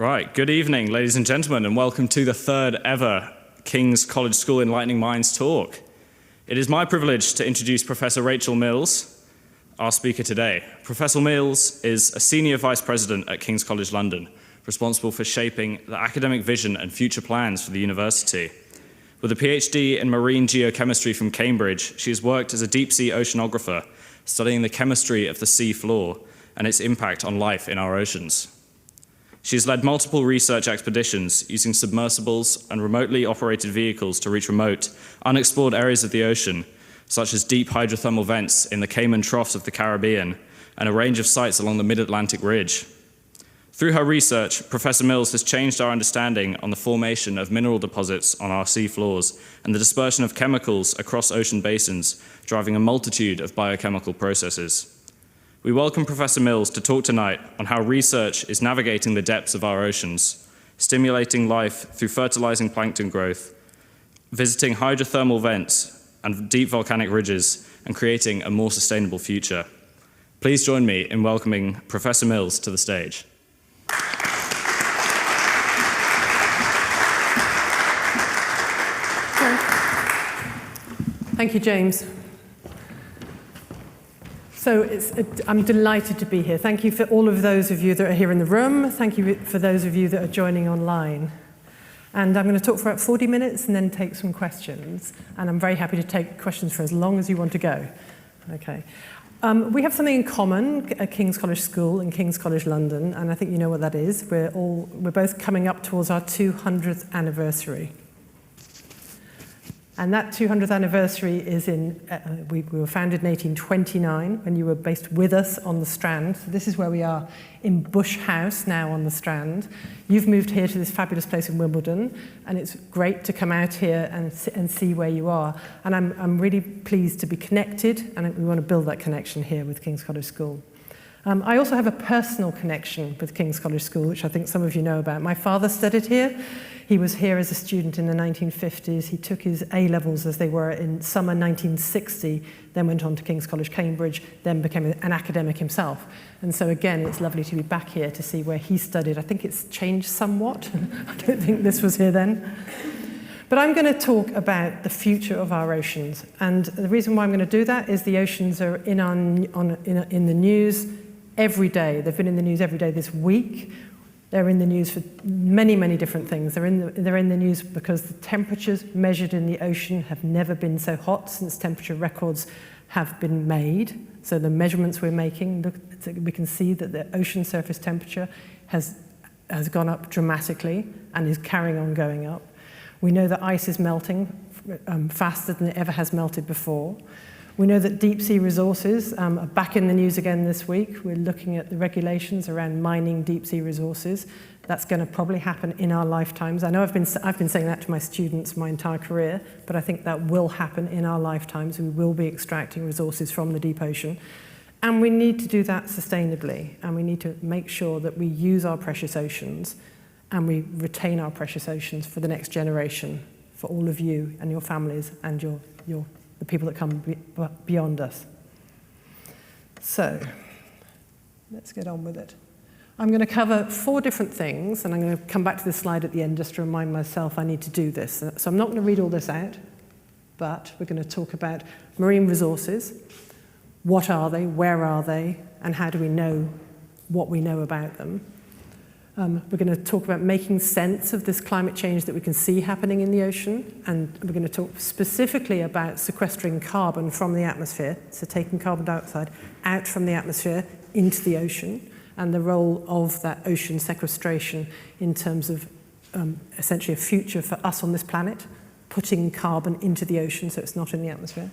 Right, good evening, ladies and gentlemen, and welcome to the third ever King's College School Enlightening Minds talk. It is my privilege to introduce Professor Rachel Mills, our speaker today. Professor Mills is a Senior Vice President at King's College London, responsible for shaping the academic vision and future plans for the university. With a PhD in marine geochemistry from Cambridge, she has worked as a deep-sea oceanographer, studying the chemistry of the sea floor and its impact on life in our oceans. She has led multiple research expeditions using submersibles and remotely operated vehicles to reach remote, unexplored areas of the ocean, such as deep hydrothermal vents in the Cayman Troughs of the Caribbean and a range of sites along the Mid-Atlantic Ridge. Through her research, Professor Mills has changed our understanding on the formation of mineral deposits on our sea floors and the dispersion of chemicals across ocean basins, driving a multitude of biochemical processes. We welcome Professor Mills to talk tonight on how research is navigating the depths of our oceans, stimulating life through fertilizing plankton growth, visiting hydrothermal vents and deep volcanic ridges, and creating a more sustainable future. Please join me in welcoming Professor Mills to the stage. Thank you, James. So I'm delighted to be here. Thank you for all of those of you that are here in the room. Thank you for those of you that are joining online. And I'm going to talk for about 40 minutes and then take some questions. And I'm very happy to take questions for as long as you want to go. Okay. We have something in common at King's College School and King's College London, and I think you know what that is. We're both coming up towards our 200th anniversary. And that 200th anniversary is we were founded in 1829 when you were based with us on the Strand. So this is where we are in Bush House now on the Strand. You've moved here to this fabulous place in Wimbledon, and it's great to come out here and see where you are. And I'm really pleased to be connected, and we want to build that connection here with King's College School. I also have a personal connection with King's College School, which I think some of you know about. My father studied here. He was here as a student in the 1950s. He took his A-levels as they were in summer 1960, then went on to King's College, Cambridge, then became an academic himself. And so again, it's lovely to be back here to see where he studied. I think it's changed somewhat. I don't think this was here then. But I'm going to talk about the future of our oceans. And the reason why I'm going to do that is the oceans are in the news every day. They've been in the news every day this week. They're in the news for many, many different things. They're in the news because the temperatures measured in the ocean have never been so hot since temperature records have been made. So the measurements we're making, we can see that the ocean surface temperature has gone up dramatically and is carrying on going up. We know that ice is melting faster than it ever has melted before. We know that deep-sea resources are back in the news again this week. We're looking at the regulations around mining deep-sea resources. That's going to probably happen in our lifetimes. I know I've been saying that to my students my entire career, but I think that will happen in our lifetimes. We will be extracting resources from the deep ocean. And we need to do that sustainably. And we need to make sure that we use our precious oceans and we retain our precious oceans for the next generation, for all of you and your families and the people that come beyond us. So, let's get on with it. I'm going to cover 4 different things, and I'm going to come back to this slide at the end just to remind myself I need to do this. So I'm not going to read all this out, but we're going to talk about marine resources. What are they? Where are they? And how do we know what we know about them? We're going to talk about making sense of this climate change that we can see happening in the ocean, and we're going to talk specifically about sequestering carbon from the atmosphere, so taking carbon dioxide out from the atmosphere into the ocean, and the role of that ocean sequestration in terms of essentially a future for us on this planet, putting carbon into the ocean so it's not in the atmosphere.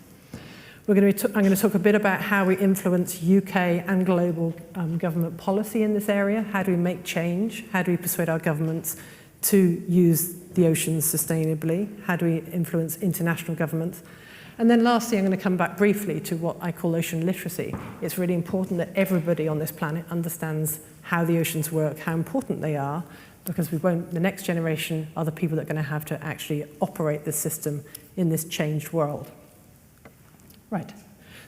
I'm going to talk a bit about how we influence UK and global government policy in this area. How do we make change? How do we persuade our governments to use the oceans sustainably? How do we influence international governments? And then lastly, I'm going to come back briefly to what I call ocean literacy. It's really important that everybody on this planet understands how the oceans work, how important they are, because the next generation are the people that are going to have to actually operate this system in this changed world. Right,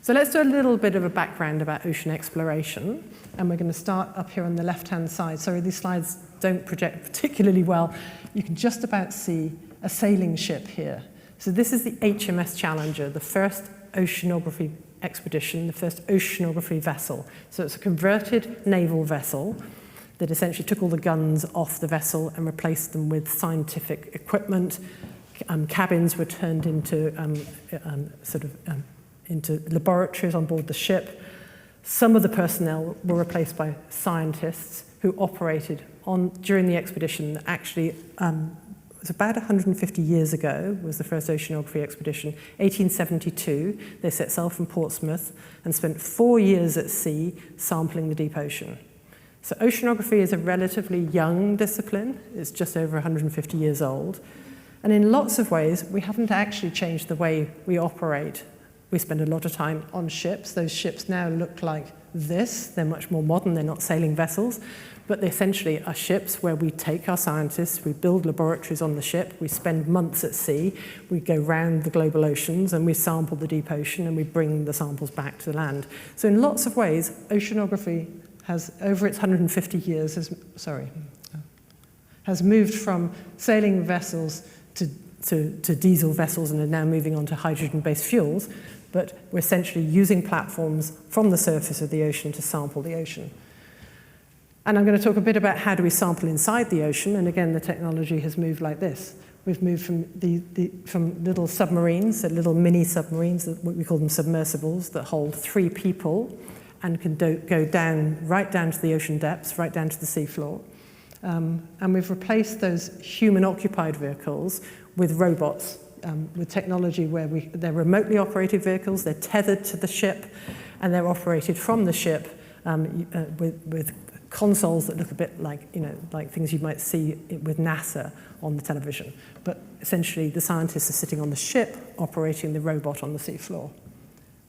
so let's do a little bit of a background about ocean exploration, and we're going to start up here on the left-hand side. Sorry, these slides don't project particularly well, you can just about see a sailing ship here. So this is the HMS Challenger, the first oceanography expedition, the first oceanography vessel. So it's a converted naval vessel that essentially took all the guns off the vessel and replaced them with scientific equipment. Cabins were turned into into laboratories on board the ship. Some of the personnel were replaced by scientists who operated during the expedition that actually was about 150 years ago, was the first oceanography expedition. 1872, they set sail from Portsmouth and spent 4 years at sea sampling the deep ocean. So oceanography is a relatively young discipline. It's just over 150 years old. And in lots of ways, we haven't actually changed the way we operate. We spend a lot of time on ships. Those ships now look like this. They're much more modern. They're not sailing vessels. But they essentially are ships where we take our scientists, we build laboratories on the ship, we spend months at sea, we go round the global oceans and we sample the deep ocean and we bring the samples back to land. So in lots of ways, oceanography has, over its 150 years, has moved from sailing vessels to diesel vessels and are now moving on to hydrogen-based fuels, but we're essentially using platforms from the surface of the ocean to sample the ocean. And I'm going to talk a bit about how do we sample inside the ocean, and again, the technology has moved like this. We've moved from little submarines, little mini submarines, what we call them submersibles, that hold 3 people and can go down, right down to the ocean depths, right down to the seafloor. And we've replaced those human-occupied vehicles with robots, with technology where they're remotely operated vehicles, they're tethered to the ship, and they're operated from the ship with consoles that look a bit like, like things you might see with NASA on the television. But essentially, the scientists are sitting on the ship, operating the robot on the seafloor.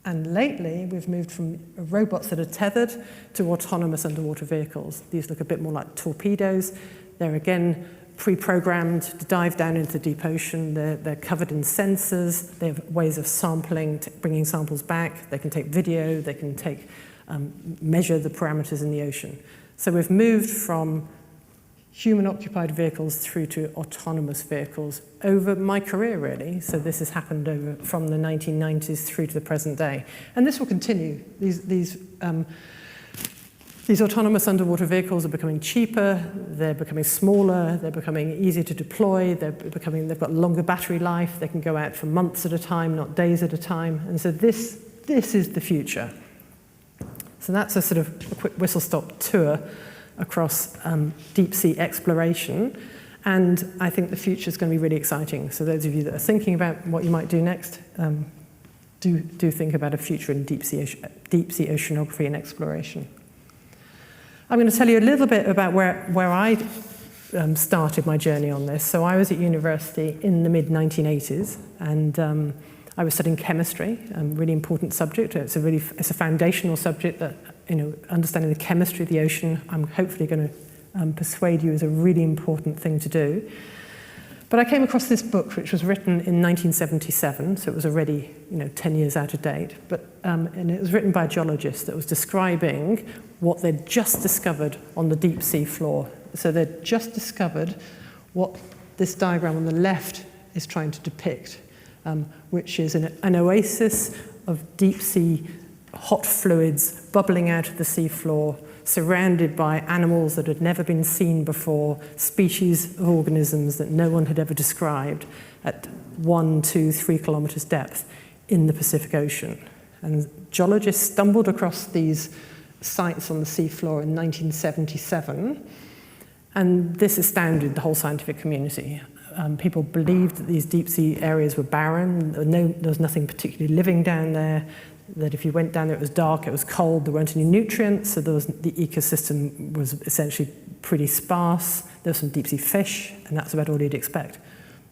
And lately, we've moved from robots that are tethered to autonomous underwater vehicles. These look a bit more like torpedoes. They're, again, pre-programmed to dive down into the deep ocean. They're covered in sensors. They have ways of sampling, bringing samples back. They can take video. They can measure the parameters in the ocean. So we've moved from human-occupied vehicles through to autonomous vehicles over my career, really. So this has happened from the 1990s through to the present day. And this will continue. These autonomous underwater vehicles are becoming cheaper, they're becoming smaller, they're becoming easier to deploy, they've got longer battery life, they can go out for months at a time, not days at a time. And so this is the future. So that's a sort of a quick whistle-stop tour across deep sea exploration. And I think the future is going to be really exciting. So those of you that are thinking about what you might do next, do think about a future in deep sea oceanography and exploration. I'm going to tell you a little bit about where I started my journey on this. So I was at university in the mid-1980s, and I was studying chemistry, a really important subject. It's a foundational subject that, understanding the chemistry of the ocean, I'm hopefully going to persuade you is a really important thing to do. But I came across this book, which was written in 1977, so it was already 10 years out of date. And it was written by a geologist that was describing what they'd just discovered on the deep sea floor. So they'd just discovered what this diagram on the left is trying to depict, which is an oasis of deep sea hot fluids bubbling out of the seafloor, surrounded by animals that had never been seen before, species of organisms that no one had ever described at 1, 2, 3 kilometers depth in the Pacific Ocean. And geologists stumbled across these sites on the seafloor in 1977, and this astounded the whole scientific community. People believed that these deep sea areas were barren, there was nothing particularly living down there, that if you went down there it was dark, it was cold, there weren't any nutrients, so the ecosystem was essentially pretty sparse. There were some deep sea fish, and that's about all you'd expect.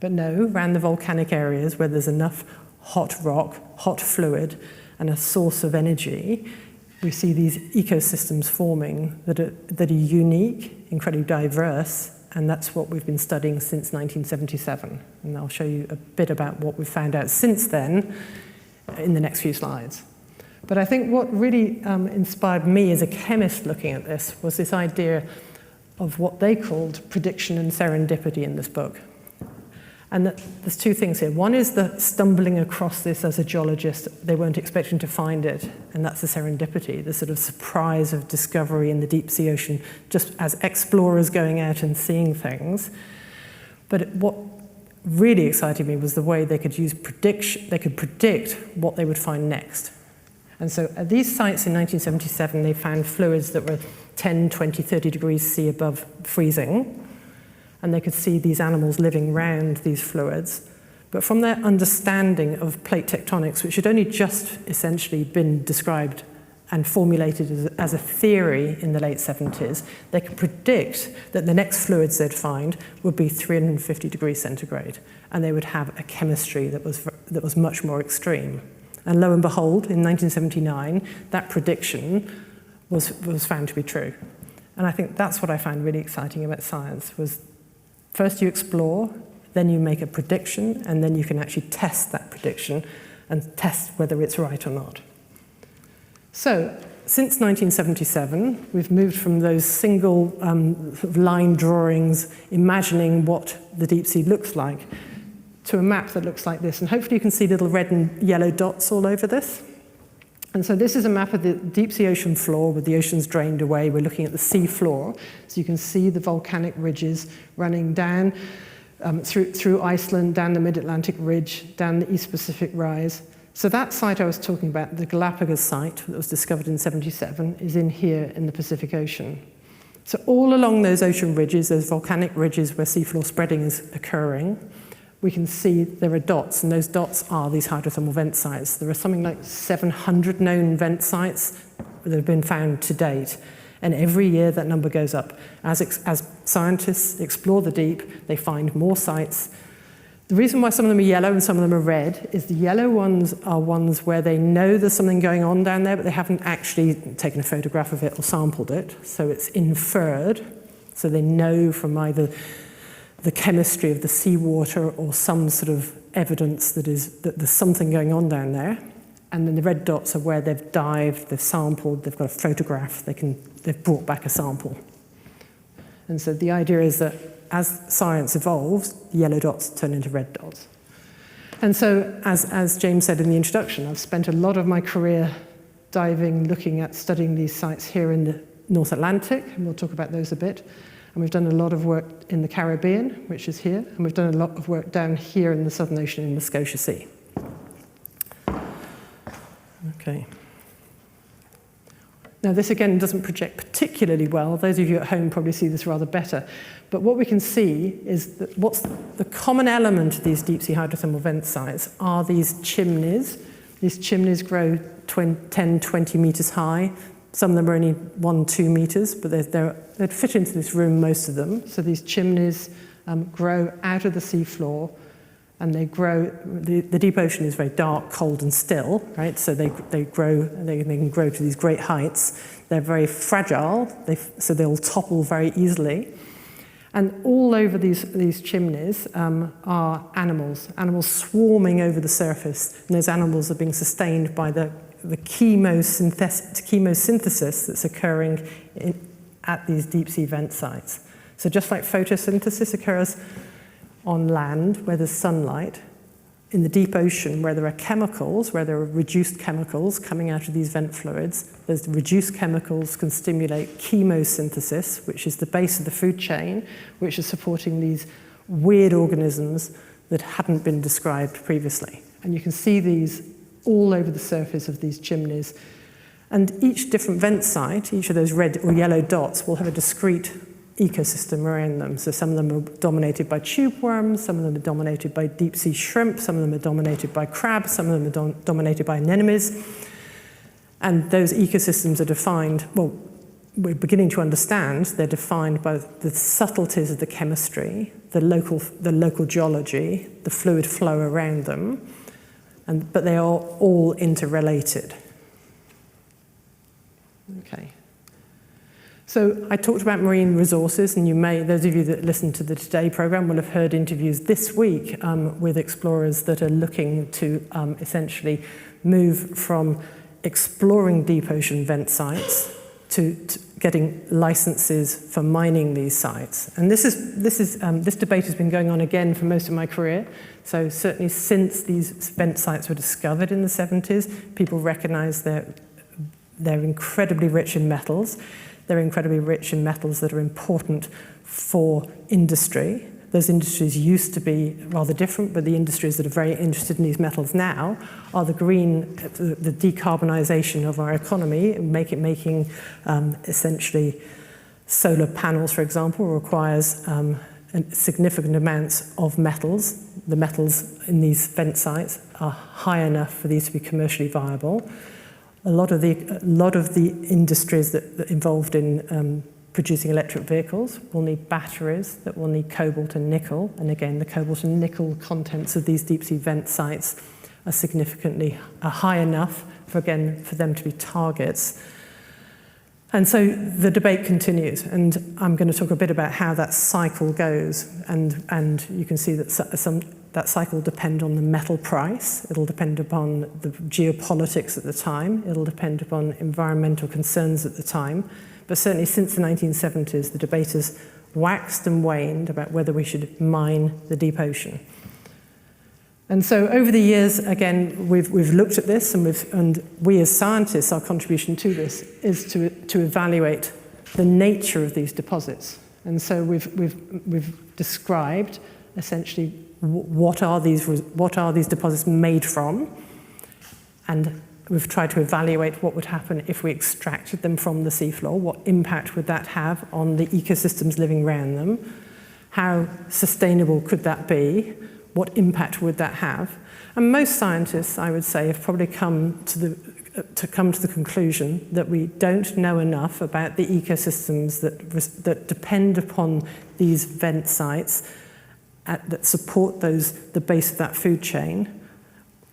But no, around the volcanic areas where there's enough hot rock, hot fluid, and a source of energy, we see these ecosystems forming that are unique, incredibly diverse, and that's what we've been studying since 1977. And I'll show you a bit about what we've found out since then in the next few slides. But I think what really inspired me as a chemist looking at this was this idea of what they called prediction and serendipity in this book. And there's two things here. One is the stumbling across this as a geologist. They weren't expecting to find it, and that's the serendipity, the sort of surprise of discovery in the deep sea ocean, just as explorers going out and seeing things. But what really excited me was the way they could use prediction, they could predict what they would find next. And so at these sites in 1977, they found fluids that were 10, 20, 30 degrees C above freezing. And they could see these animals living around these fluids. But from their understanding of plate tectonics, which had only just essentially been described and formulated as a theory in the late 70s, they could predict that the next fluids they'd find would be 350 degrees centigrade, and they would have a chemistry that was much more extreme. And lo and behold, in 1979, that prediction was found to be true. And I think that's what I found really exciting about science, was first you explore, then you make a prediction, and then you can actually test that prediction and test whether it's right or not. So, since 1977, we've moved from those single line drawings, imagining what the deep sea looks like, to a map that looks like this. And hopefully you can see little red and yellow dots all over this. And so this is a map of the deep sea ocean floor with the oceans drained away. We're looking at the sea floor. So you can see the volcanic ridges running down through Iceland, down the Mid-Atlantic Ridge, down the East Pacific Rise. So that site I was talking about, the Galapagos site that was discovered in 77, is in here in the Pacific Ocean. So all along those ocean ridges, those volcanic ridges where seafloor spreading is occurring, we can see there are dots, and those dots are these hydrothermal vent sites. There are something like 700 known vent sites that have been found to date, and every year that number goes up. As scientists explore the deep, they find more sites. The reason why some of them are yellow and some of them are red is the yellow ones are ones where they know there's something going on down there, but they haven't actually taken a photograph of it or sampled it, so it's inferred. So they know from either the chemistry of the seawater or some sort of evidence that there's something going on down there. And then the red dots are where they've dived, they've sampled, they've got a photograph, they've brought back a sample. And so the idea is that as science evolves, the yellow dots turn into red dots. And so, as James said in the introduction, I've spent a lot of my career diving, looking at, studying these sites here in the North Atlantic, and we'll talk about those a bit. And we've done a lot of work in the Caribbean, which is here, and we've done a lot of work down here in the Southern Ocean in the Scotia Sea. Okay. Now, this again doesn't project particularly well. Those of you at home probably see this rather better. But what we can see is that what's the common element of these deep sea hydrothermal vent sites are these chimneys. These chimneys grow 10, 20 meters high. Some of them are only 1, 2 meters, but they'd fit into this room, most of them. So these chimneys grow out of the seafloor, and they grow. The deep ocean is very dark, cold, and still, right? So they can grow to these great heights. They're very fragile, so they'll topple very easily. And all over these chimneys are animals swarming over the surface, and those animals are being sustained by the chemosynthesis that's occurring at these deep sea vent sites. So just like photosynthesis occurs on land where there's sunlight, in the deep ocean where there are chemicals, where there are reduced chemicals coming out of these vent fluids, those reduced chemicals can stimulate chemosynthesis, which is the base of the food chain, which is supporting these weird organisms that hadn't been described previously. And you can see these all over the surface of these chimneys. And each different vent site, each of those red or yellow dots, will have a discrete ecosystem around them. So some of them are dominated by tube worms, some of them are dominated by deep sea shrimp, some of them are dominated by crabs, some of them are dominated by anemones. And those ecosystems are defined, well, we're beginning to understand, they're defined by the subtleties of the chemistry, the local geology, the fluid flow around them, but they are all interrelated. Okay. So I talked about marine resources, and those of you that listen to the Today program will have heard interviews this week with explorers that are looking to essentially move from exploring deep ocean vent sites to getting licenses for mining these sites. And this debate has been going on again for most of my career. So certainly since these vent sites were discovered in the 70s, people recognize they're incredibly rich in metals. They're incredibly rich in metals that are important for industry. Those industries used to be rather different, but the industries that are very interested in these metals now are the green, the decarbonization of our economy, making essentially solar panels, for example, requires significant amounts of metals. The metals in these vent sites are high enough for these to be commercially viable. A lot of the industries that involved in producing electric vehicles will need batteries that will need cobalt and nickel. And again, the cobalt and nickel contents of these deep sea vent sites are significantly high enough for them to be targets. And so the debate continues, and I'm going to talk a bit about how that cycle goes. And you can see that that cycle will depend on the metal price. It'll depend upon the geopolitics at the time. It'll depend upon environmental concerns at the time. But certainly since the 1970s, the debate has waxed and waned about whether we should mine the deep ocean. And so over the years, again, we've looked at this, and we as scientists, our contribution to this is to evaluate the nature of these deposits. And so we've described essentially what are these deposits made from, and we've tried to evaluate what would happen if we extracted them from the seafloor. What impact would that have on the ecosystems living around them? How sustainable could that be? What impact would that have? And most scientists, I would say, have probably come to the conclusion that we don't know enough about the ecosystems that depend upon these vent sites that support the base of that food chain.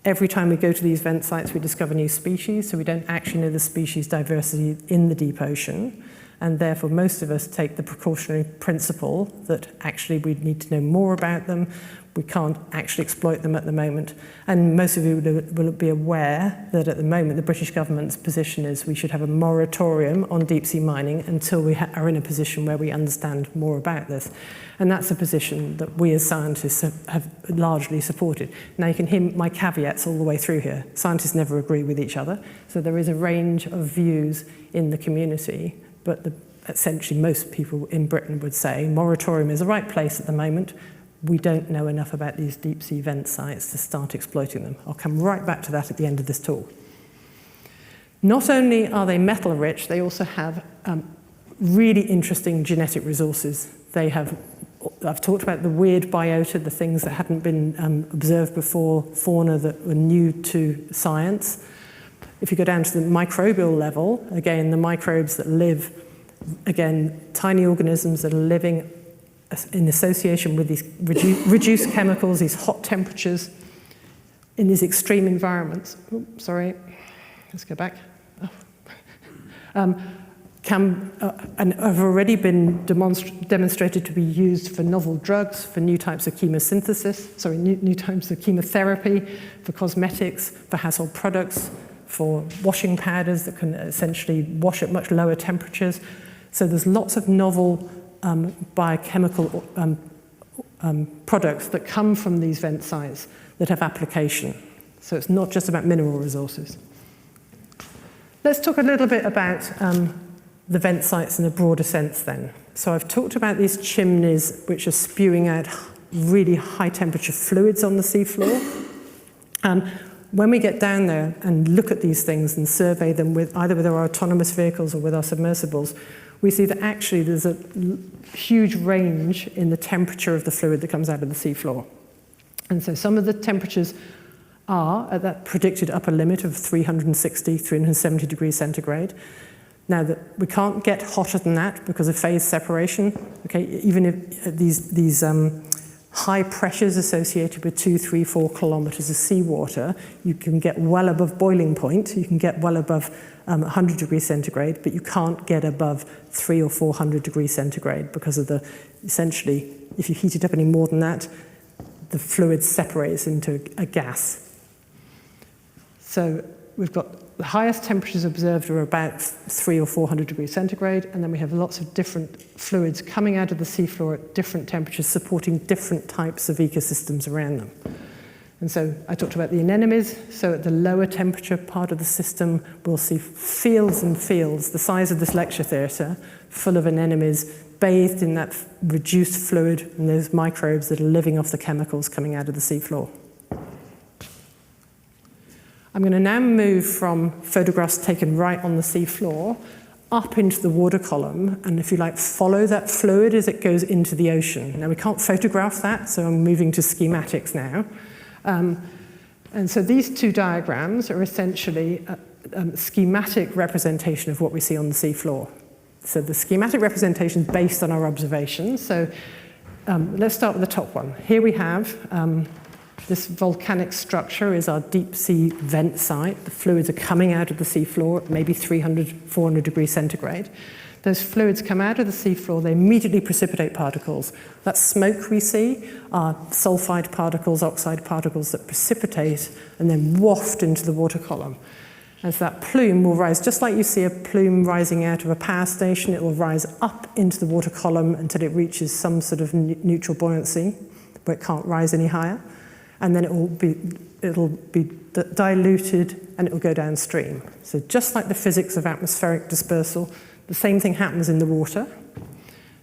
Every time we go to these vent sites, we discover new species, so we don't actually know the species diversity in the deep ocean. And therefore, most of us take the precautionary principle that actually we need to know more about them. We can't actually exploit them at the moment. And most of you will be aware that at the moment, the British government's position is we should have a moratorium on deep sea mining until we are in a position where we understand more about this. And that's a position that we as scientists have largely supported. Now you can hear my caveats all the way through here. Scientists never agree with each other. So there is a range of views in the community, but essentially most people in Britain would say moratorium is the right place at the moment. We don't know enough about these deep sea vent sites to start exploiting them. I'll come right back to that at the end of this talk. Not only are they metal rich, they also have really interesting genetic resources. I've talked about the weird biota, the things that hadn't been observed before, fauna that were new to science. If you go down to the microbial level, again, the microbes that live, again, tiny organisms that are living in association with these reduced chemicals, these hot temperatures, in these extreme environments. Oops, sorry, let's go back. And have already been demonstrated to be used for novel drugs, for new types of chemosynthesis, new types of chemotherapy, for cosmetics, for household products, for washing powders that can essentially wash at much lower temperatures. So there's lots of novel biochemical products that come from these vent sites that have application. So it's not just about mineral resources. Let's talk a little bit about the vent sites in a broader sense then. So I've talked about these chimneys which are spewing out really high temperature fluids on the seafloor. When we get down there and look at these things and survey them either with our autonomous vehicles or with our submersibles, we see that actually there's a huge range in the temperature of the fluid that comes out of the seafloor. And so some of the temperatures are at that predicted upper limit of 360, 370 degrees centigrade. Now, we can't get hotter than that because of phase separation. Okay, even if these high pressures associated with 2, 3, 4 kilometers of seawater, you can get well above boiling point. You can get well above 100 degrees centigrade, but you can't get above 300 or 400 degrees centigrade because of essentially, if you heat it up any more than that, the fluid separates into a gas. So we've got the highest temperatures observed are about 300 or 400 degrees centigrade, and then we have lots of different fluids coming out of the seafloor at different temperatures, supporting different types of ecosystems around them. And so I talked about the anemones. So at the lower temperature part of the system, we'll see fields and fields, the size of this lecture theatre, full of anemones, bathed in that reduced fluid and those microbes that are living off the chemicals coming out of the seafloor. I'm going to now move from photographs taken right on the seafloor up into the water column, and if you like, follow that fluid as it goes into the ocean. Now, we can't photograph that, so I'm moving to schematics now. And so these two diagrams are essentially a schematic representation of what we see on the seafloor. So the schematic representation is based on our observations. So let's start with the top one. Here we have this volcanic structure is our deep sea vent site. The fluids are coming out of the seafloor at maybe 300, 400 degrees centigrade. Those fluids come out of the seafloor, they immediately precipitate particles. That smoke we see are sulfide particles, oxide particles that precipitate and then waft into the water column. And so that plume will rise, just like you see a plume rising out of a power station, it will rise up into the water column until it reaches some sort of neutral buoyancy, where it can't rise any higher. And then it'll be diluted and it will go downstream. So just like the physics of atmospheric dispersal, the same thing happens in the water.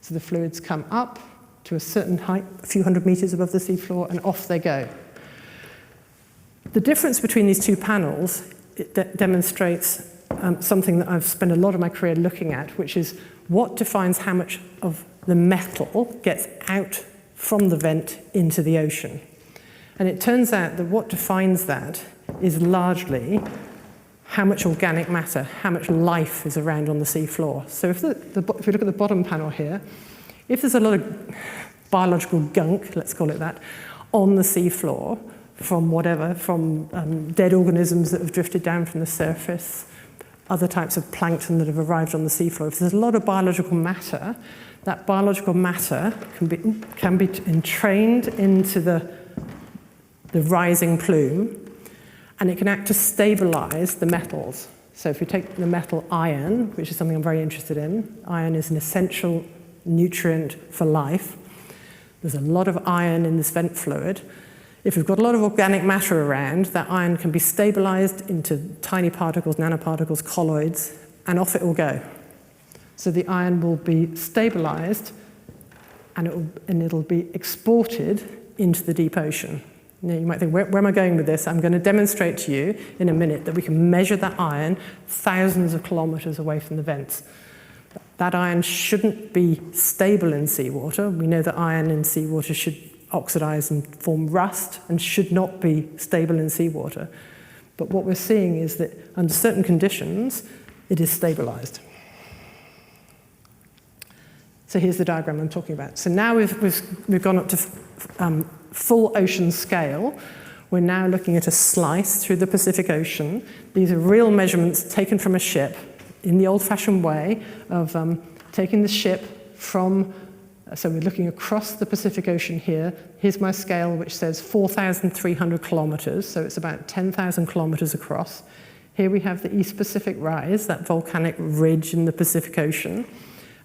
So the fluids come up to a certain height, a few hundred meters above the seafloor, and off they go. The difference between these two panels demonstrates something that I've spent a lot of my career looking at, which is what defines how much of the metal gets out from the vent into the ocean. And it turns out that what defines that is largely how much organic matter, how much life is around on the seafloor. So if we look at the bottom panel here, if there's a lot of biological gunk, let's call it that, on the seafloor from dead organisms that have drifted down from the surface, other types of plankton that have arrived on the seafloor, if there's a lot of biological matter, that biological matter can be entrained into the rising plume, and it can act to stabilize the metals. So if you take the metal iron, which is something I'm very interested in, iron is an essential nutrient for life. There's a lot of iron in this vent fluid. If we've got a lot of organic matter around, that iron can be stabilized into tiny particles, nanoparticles, colloids, and off it will go. So the iron will be stabilized, and it'll be exported into the deep ocean. Now, you might think, where am I going with this? I'm going to demonstrate to you in a minute that we can measure that iron thousands of kilometers away from the vents. That iron shouldn't be stable in seawater. We know that iron in seawater should oxidize and form rust and should not be stable in seawater. But what we're seeing is that under certain conditions, it is stabilized. So here's the diagram I'm talking about. So now we've gone up to full ocean scale. We're now looking at a slice through the Pacific Ocean. These are real measurements taken from a ship in the old-fashioned way of taking the ship from, so we're looking across the Pacific Ocean here. Here's my scale, which says 4,300 kilometers, so it's about 10,000 kilometers across. Here we have the East Pacific Rise, that volcanic ridge in the Pacific Ocean,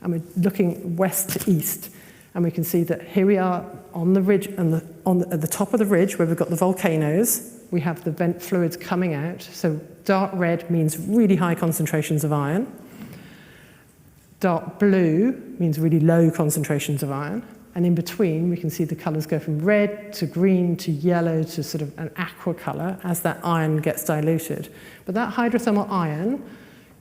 and we're looking west to east. And we can see that here we are on the ridge, at the top of the ridge where we've got the volcanoes. We have the vent fluids coming out. So dark red means really high concentrations of iron. Dark blue means really low concentrations of iron. And in between, we can see the colors go from red to green to yellow to sort of an aqua color as that iron gets diluted. But that hydrothermal iron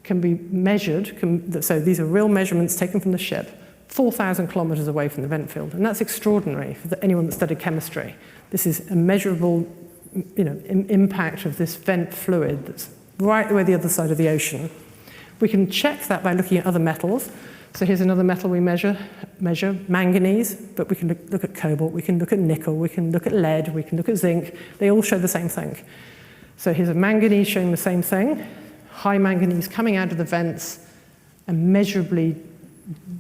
can be measured. So these are real measurements taken from the ship, 4,000 kilometers away from the vent field. And that's extraordinary for anyone that studied chemistry. This is a measurable impact of this vent fluid that's right away the other side of the ocean. We can check that by looking at other metals. So here's another metal we measure manganese, but we can look at cobalt, we can look at nickel, we can look at lead, we can look at zinc. They all show the same thing. So here's a manganese showing the same thing. High manganese coming out of the vents and measurably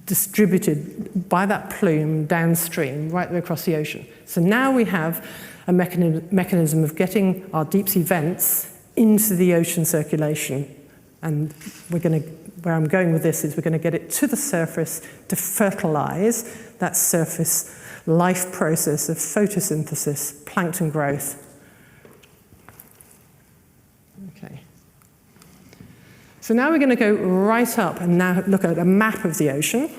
distributed by that plume downstream right the way across the ocean. So now we have a mechanism of getting our deep sea vents into the ocean circulation. And where I'm going with this is we're going to get it to the surface to fertilize that surface life process of photosynthesis, plankton growth. Okay. So now we're going to go right up and now look at a map of the ocean.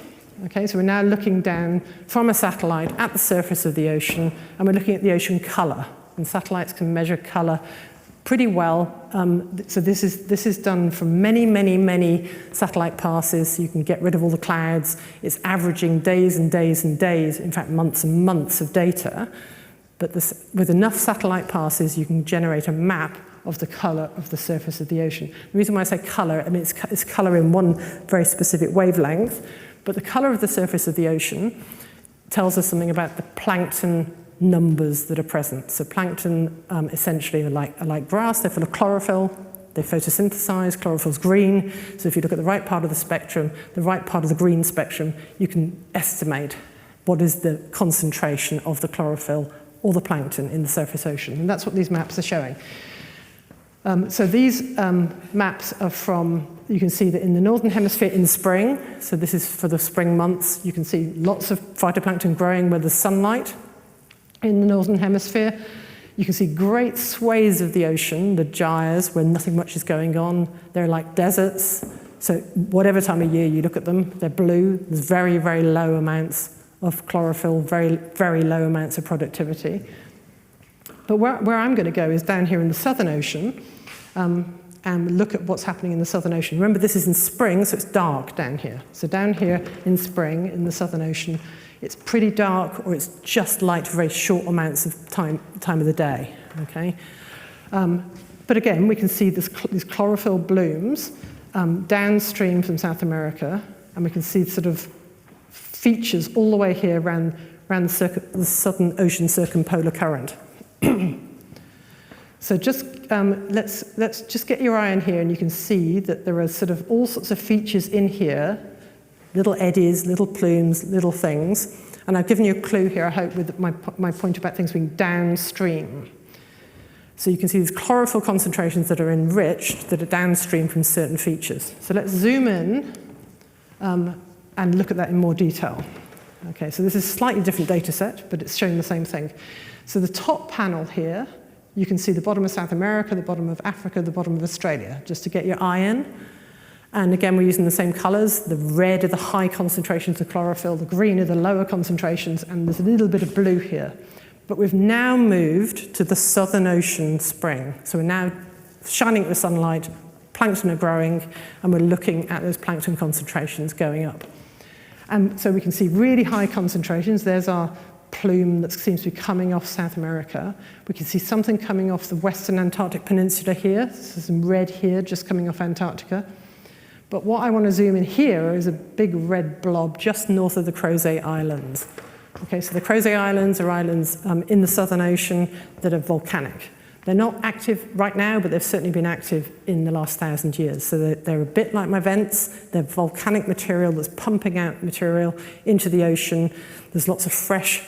Okay, so we're now looking down from a satellite at the surface of the ocean, and we're looking at the ocean color. And satellites can measure color pretty well. So this is done from many satellite passes. You can get rid of all the clouds. It's averaging days and days and days, in fact months and months of data. But with enough satellite passes, you can generate a map of the color of the surface of the ocean. The reason why I say color, I mean it's color in one very specific wavelength, but the color of the surface of the ocean tells us something about the plankton numbers that are present. So plankton essentially are like grass. They're full of chlorophyll. They photosynthesize. Chlorophyll's green. So if you look at the right part of the spectrum, the right part of the green spectrum, you can estimate what is the concentration of the chlorophyll or the plankton in the surface ocean. And that's what these maps are showing. So these maps are from, you can see that in the northern hemisphere in spring, so this is for the spring months, you can see lots of phytoplankton growing where there's sunlight. In the northern hemisphere, you can see great swathes of the ocean, the gyres, where nothing much is going on. They're like deserts. So whatever time of year you look at them, they're blue. There's very low amounts of chlorophyll, very low amounts of productivity. But where I'm going to go is down here in the Southern Ocean, and look at what's happening in the Southern Ocean. Remember, this is in spring, so it's dark down here. So down here in spring, in the Southern Ocean, it's pretty dark, or it's just light for very short amounts of time of the day. Okay. But again, we can see these chlorophyll blooms downstream from South America, and we can see sort of features all the way here around the Southern Ocean circumpolar current. So just let's just get your eye on here, and you can see that there are sort of all sorts of features in here, little eddies, little plumes, little things. And I've given you a clue here, I hope, with my point about things being downstream. So you can see these chlorophyll concentrations that are enriched, that are downstream from certain features. So let's zoom in and look at that in more detail. Okay, so this is a slightly different data set, but it's showing the same thing. So the top panel here, you can see the bottom of South America, the bottom of Africa, the bottom of Australia, just to get your eye in. And again, we're using the same colors. The red are the high concentrations of chlorophyll, the green are the lower concentrations, and there's a little bit of blue here. But we've now moved to the Southern Ocean spring. So we're now shining at the sunlight, plankton are growing, and we're looking at those plankton concentrations going up. And so we can see really high concentrations. There's our plume that seems to be coming off South America. We can see something coming off the western Antarctic Peninsula here. There's some red here just coming off Antarctica. But what I want to zoom in here is a big red blob just north of the Crozet Islands. Okay, so the Crozet Islands are islands in the Southern Ocean that are volcanic. They're not active right now, but they've certainly been active in the last 1,000 years. So they're a bit like my vents. They're volcanic material that's pumping out material into the ocean. There's lots of fresh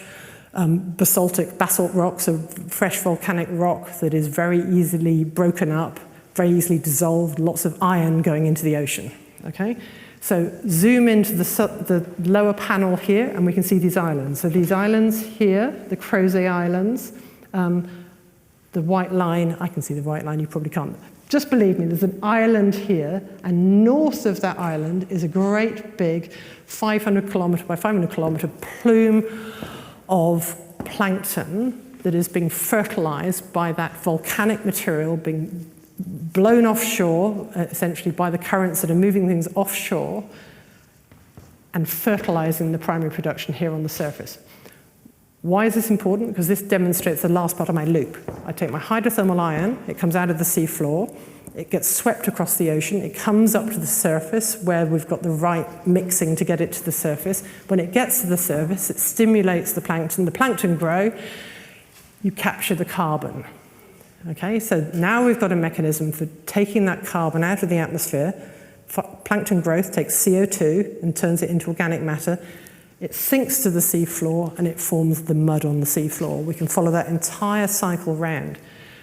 basalt rock, so fresh volcanic rock that is very easily broken up, very easily dissolved, lots of iron going into the ocean. Okay? So zoom into the lower panel here, and we can see these islands. So these islands here, the Crozet Islands, the white line, I can see the white line, you probably can't. Just believe me, there's an island here, and north of that island is a great big 500 kilometer by 500 kilometer plume of plankton that is being fertilized by that volcanic material being blown offshore, essentially by the currents that are moving things offshore and fertilizing the primary production here on the surface. Why is this important? Because this demonstrates the last part of my loop. I take my hydrothermal ion, it comes out of the seafloor, it gets swept across the ocean, it comes up to the surface where we've got the right mixing to get it to the surface. When it gets to the surface, it stimulates the plankton grow, you capture the carbon. Okay, so now we've got a mechanism for taking that carbon out of the atmosphere. Plankton growth takes CO2 and turns it into organic matter. It sinks to the seafloor and it forms the mud on the seafloor. We can follow that entire cycle round.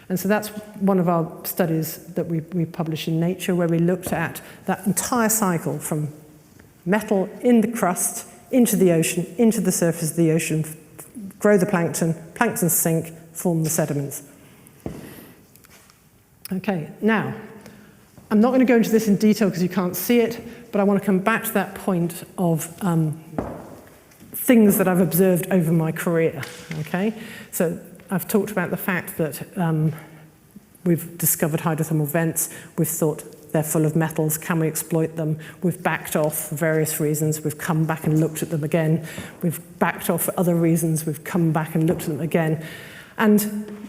And so that's one of our studies that we published in Nature, where we looked at that entire cycle from metal in the crust, into the ocean, into the surface of the ocean, grow the plankton sink, form the sediments. Okay, now, I'm not going to go into this in detail because you can't see it, but I want to come back to that point of things that I've observed over my career, okay? So I've talked about the fact that we've discovered hydrothermal vents, we've thought they're full of metals, can we exploit them? We've backed off for various reasons, we've come back and looked at them again, we've backed off for other reasons, we've come back and looked at them again. And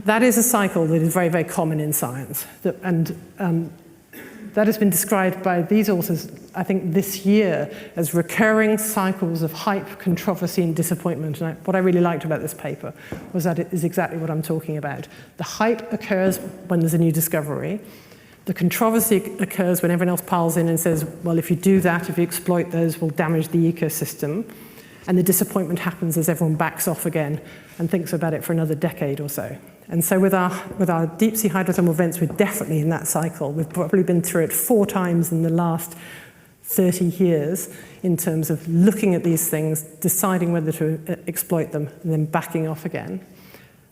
that is a cycle that is very, very common in science. That has been described by these authors, I think, this year as recurring cycles of hype, controversy, and disappointment. And what I really liked about this paper was that it is exactly what I'm talking about. The hype occurs when there's a new discovery. The controversy occurs when everyone else piles in and says, well, if you do that, if you exploit those, we'll damage the ecosystem. And the disappointment happens as everyone backs off again and thinks about it for another decade or so. And so with our deep sea hydrothermal vents, we're definitely in that cycle. We've probably been through it 4 times in the last 30 years in terms of looking at these things, deciding whether to exploit them, and then backing off again.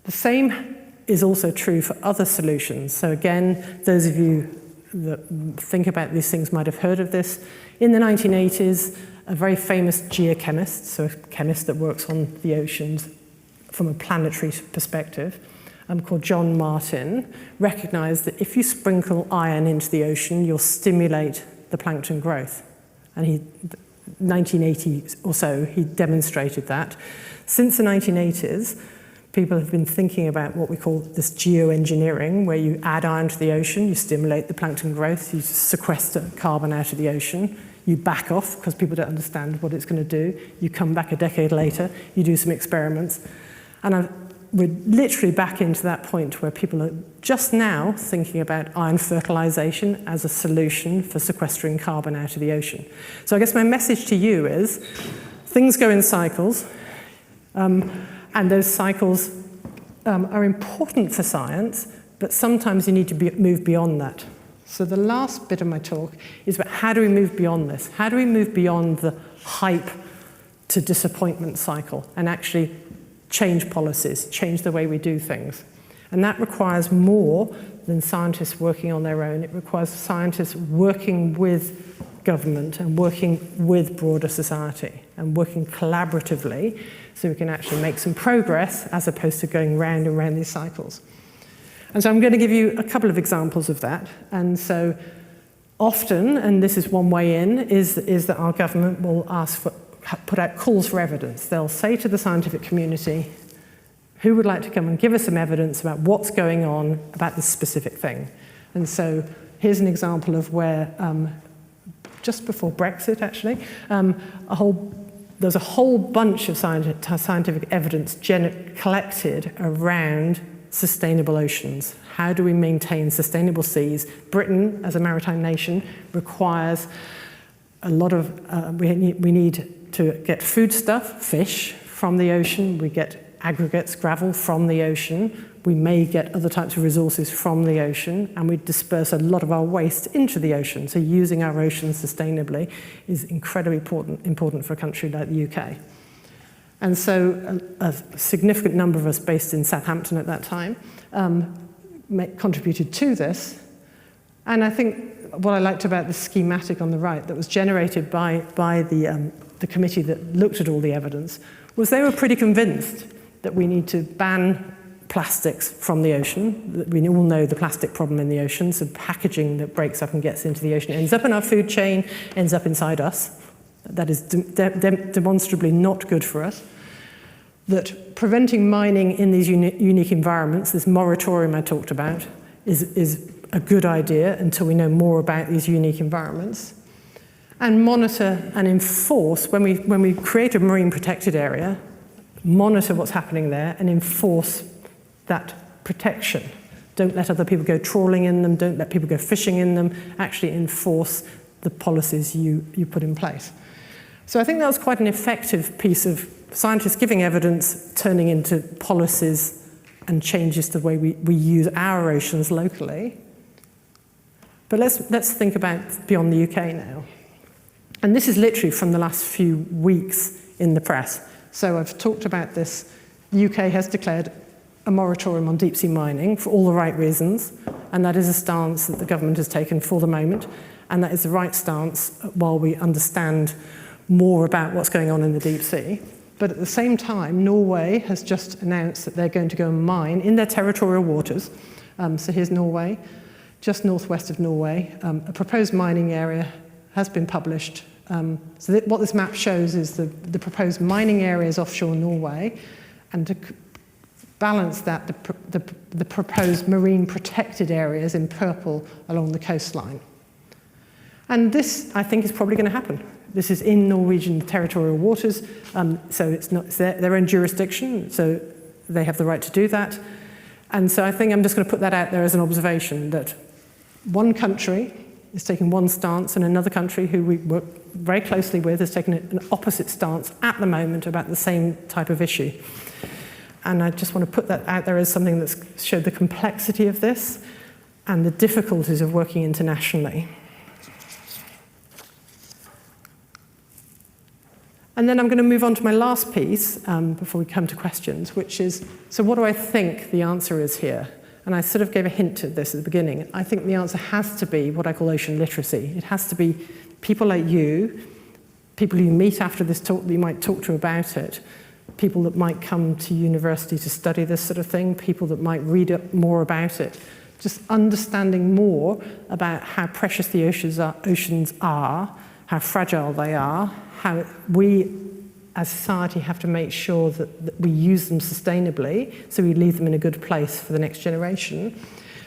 The same is also true for other solutions. So again, those of you that think about these things might have heard of this. In the 1980s, a very famous geochemist, so a chemist that works on the oceans from a planetary perspective, called John Martin, recognized that if you sprinkle iron into the ocean, you'll stimulate the plankton growth. And 1980 or so, he demonstrated that. Since the 1980s, people have been thinking about what we call this geoengineering, where you add iron to the ocean, you stimulate the plankton growth, you sequester carbon out of the ocean, you back off because people don't understand what it's going to do, you come back a decade later, you do some experiments. And we're literally back into that point where people are just now thinking about iron fertilization as a solution for sequestering carbon out of the ocean. So I guess my message to you is things go in cycles, and those cycles are important for science, but sometimes you need to move beyond that. So the last bit of my talk is about how do we move beyond this? How do we move beyond the hype to disappointment cycle and actually change policies, change the way we do things? And that requires more than scientists working on their own. It requires scientists working with government and working with broader society and working collaboratively so we can actually make some progress as opposed to going round and round these cycles. And so I'm going to give you a couple of examples of that. And so often, and this is one way in, is that our government will put out calls for evidence. They'll say to the scientific community, who would like to come and give us some evidence about what's going on about this specific thing? And so here's an example of where, just before Brexit actually, there's a whole bunch of scientific evidence collected around sustainable oceans. How do we maintain sustainable seas? Britain, as a maritime nation, requires a lot of, we need to get foodstuff, fish, from the ocean. We get aggregates, gravel, from the ocean. We may get other types of resources from the ocean, and we disperse a lot of our waste into the ocean. So using our oceans sustainably is incredibly important for a country like the UK. And so a significant number of us based in Southampton at that time contributed to this. And I think what I liked about the schematic on the right that was generated by the committee that looked at all the evidence was they were pretty convinced that we need to ban plastics from the ocean. We all know the plastic problem in the ocean, so packaging that breaks up and gets into the ocean ends up in our food chain, ends up inside us. That is demonstrably not good for us. That preventing mining in these unique environments, this moratorium I talked about, is a good idea until we know more about these unique environments. And monitor and enforce, when we create a marine protected area, monitor what's happening there and enforce that protection. Don't let other people go trawling in them, don't let people go fishing in them, actually enforce the policies you put in place. So I think that was quite an effective piece of scientists giving evidence, turning into policies and changes the way we use our oceans locally. But let's think about beyond the UK now. And this is literally from the last few weeks in the press. So I've talked about this. The UK has declared a moratorium on deep sea mining for all the right reasons, and that is a stance that the government has taken for the moment, and that is the right stance while we understand more about what's going on in the deep sea. But at the same time, Norway has just announced that they're going to go and mine in their territorial waters. So here's Norway, just northwest of Norway. A proposed mining area has been published. So what this map shows is the proposed mining areas offshore Norway, and to balance that, the proposed marine protected areas in purple along the coastline. And this, I think, is probably going to happen. This is in Norwegian territorial waters, so it's their own jurisdiction, so they have the right to do that. And so I think I'm just going to put that out there as an observation, that one country is taking one stance, and another country who we work very closely with is taking an opposite stance at the moment about the same type of issue. And I just want to put that out there as something that's showed the complexity of this and the difficulties of working internationally. And then I'm going to move on to my last piece before we come to questions, which is, so what do I think the answer is here? And I sort of gave a hint to this at the beginning. I think the answer has to be what I call ocean literacy. It has to be people like you, people you meet after this talk that you might talk to about it, people that might come to university to study this sort of thing, people that might read up more about it. Just understanding more about how precious the oceans are, how fragile they are, how we as society have to make sure that we use them sustainably so we leave them in a good place for the next generation.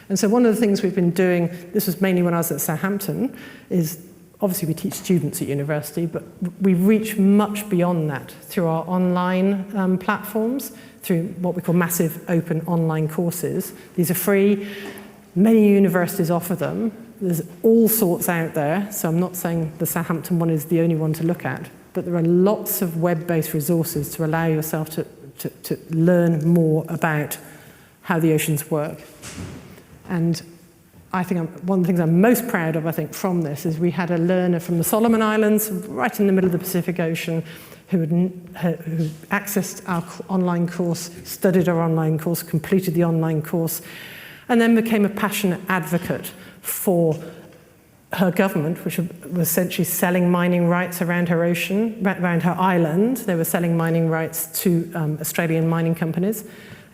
And so one of the things we've been doing, this was mainly when I was at Southampton, is obviously we teach students at university, but we reach much beyond that through our online platforms, through what we call massive open online courses. These are free. Many universities offer them. There's all sorts out there, so I'm not saying the Southampton one is the only one to look at, but there are lots of web-based resources to allow yourself to learn more about how the oceans work. And I think one of the things I'm most proud of, I think, from this is we had a learner from the Solomon Islands, right in the middle of the Pacific Ocean, who accessed our online course, studied our online course, completed the online course, and then became a passionate advocate for her government, which was essentially selling mining rights around her ocean, around her island. They were selling mining rights to Australian mining companies.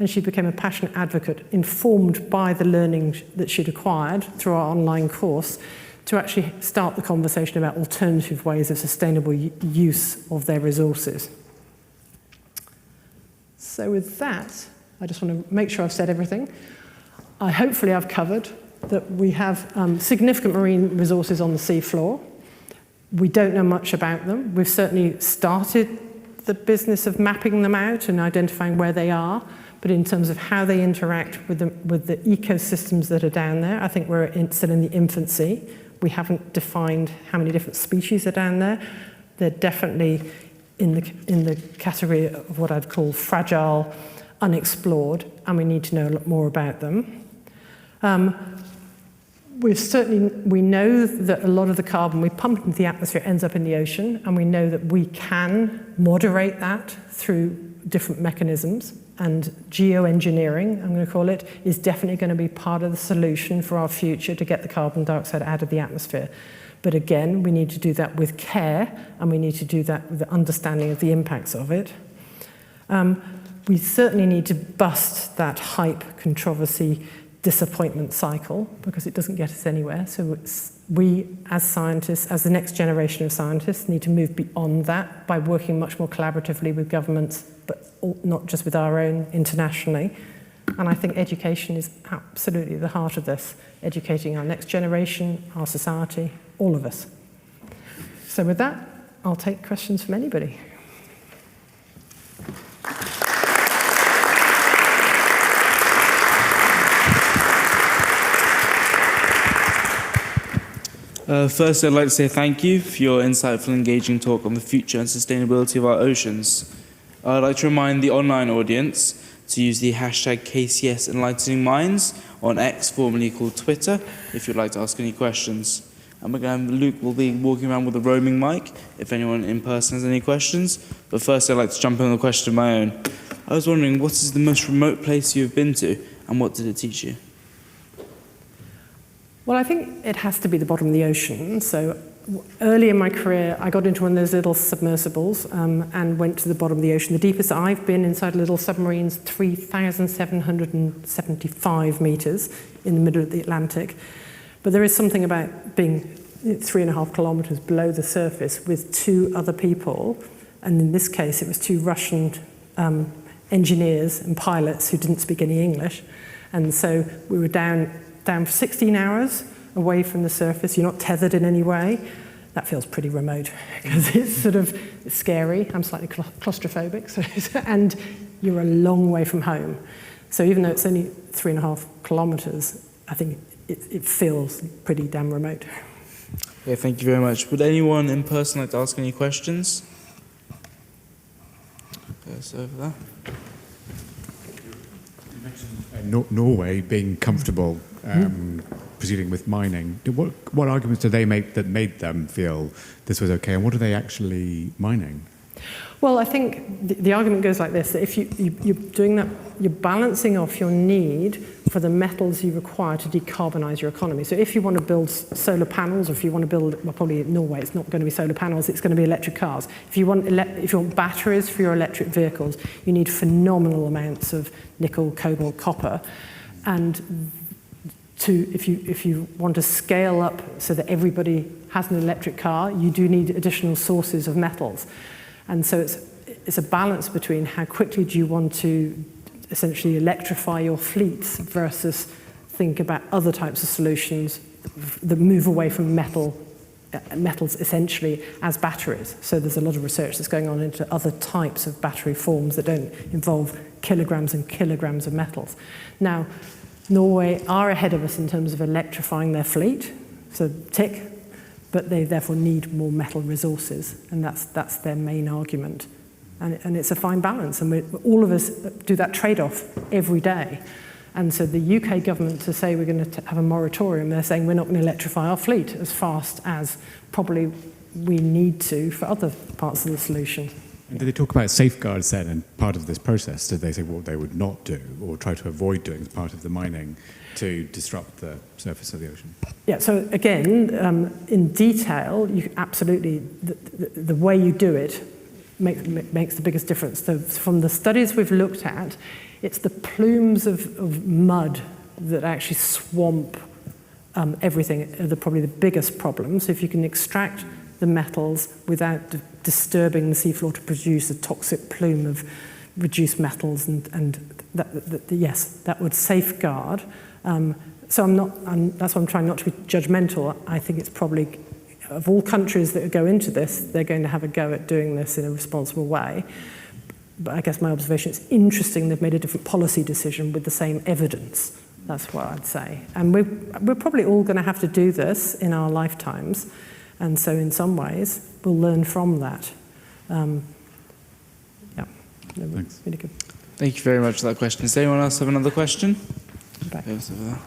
And she became a passionate advocate, informed by the learning that she'd acquired through our online course, to actually start the conversation about alternative ways of sustainable use of their resources. So with that, I just want to make sure I've said everything. Hopefully I've covered that we have significant marine resources on the seafloor. We don't know much about them. We've certainly started the business of mapping them out and identifying where they are, but in terms of how they interact with the ecosystems that are down there, I think we're still in the infancy. We haven't defined how many different species are down there. They're definitely in the category of what I'd call fragile, unexplored, and we need to know a lot more about them. We know that a lot of the carbon we pump into the atmosphere ends up in the ocean, and we know that we can moderate that through different mechanisms, and geoengineering, I'm going to call it, is definitely going to be part of the solution for our future to get the carbon dioxide out of the atmosphere. But again, we need to do that with care, and we need to do that with the understanding of the impacts of it. We certainly need to bust that hype, controversy, disappointment cycle, because it doesn't get us anywhere. So we, as scientists, as the next generation of scientists, need to move beyond that by working much more collaboratively with governments, but not just with our own, internationally. And I think education is absolutely the heart of this, educating our next generation, our society, all of us. So with that, I'll take questions from anybody. First, I'd like to say thank you for your insightful, engaging talk on the future and sustainability of our oceans. I'd like to remind the online audience to use the hashtag KCS Enlightening Minds on X, formerly called Twitter, if you'd like to ask any questions. And Luke will be walking around with a roaming mic if anyone in person has any questions. But first, I'd like to jump in on a question of my own. I was wondering, what is the most remote place you've been to, and what did it teach you? Well, I think it has to be the bottom of the ocean. So early in my career, I got into one of those little submersibles and went to the bottom of the ocean. The deepest I've been inside a little submarine is 3,775 meters in the middle of the Atlantic. But there is something about being 3.5 kilometers below the surface with two other people. And in this case, it was two Russian engineers and pilots who didn't speak any English. And so we were down for 16 hours away from the surface. You're not tethered in any way. That feels pretty remote because it's sort of scary. I'm slightly claustrophobic, and you're a long way from home. So even though it's only 3.5 kilometers, I think it feels pretty damn remote. Yeah, thank you very much. Would anyone in person like to ask any questions? Yes, over there. You mentioned Norway being comfortable proceeding with mining. What arguments did they make that made them feel this was okay, and what are they actually mining? Well, I think the argument goes like this, that if you're doing that, you're balancing off your need for the metals you require to decarbonize your economy. So if you want to build solar panels, or if you want to build, well, probably in Norway, it's not going to be solar panels, it's going to be electric cars. If you want batteries for your electric vehicles, you need phenomenal amounts of nickel, cobalt, copper. And if you want to scale up so that everybody has an electric car, you do need additional sources of metals. And so it's a balance between how quickly do you want to essentially electrify your fleets versus think about other types of solutions that move away from metals essentially as batteries. So there's a lot of research that's going on into other types of battery forms that don't involve kilograms and kilograms of metals. Now, Norway are ahead of us in terms of electrifying their fleet, so tick, but they therefore need more metal resources, and that's their main argument. And it's a fine balance, and all of us do that trade-off every day. And so the UK government, to say we're going to have a moratorium, they're saying we're not going to electrify our fleet as fast as probably we need to for other parts of the solution. And did they talk about safeguards then, and part of this process? Did they say what they would not do or try to avoid doing as part of the mining to disrupt the surface of the ocean? Yeah, so again, in detail, you absolutely, the way you do it makes the biggest difference. So from the studies we've looked at, it's the plumes of mud that actually swamp everything are probably the biggest problems. If you can extract the metals without disturbing the seafloor to produce a toxic plume of reduced metals, and yes, that would safeguard. So that's why I'm trying not to be judgmental. I think it's probably, of all countries that go into this, they're going to have a go at doing this in a responsible way. But I guess my observation, it's interesting they've made a different policy decision with the same evidence. That's what I'd say. And we're probably all going to have to do this in our lifetimes. And so in some ways, we'll learn from that. Thanks. Really good. Thank you very much for that question. Does anyone else have another question? Back. Yes, over there.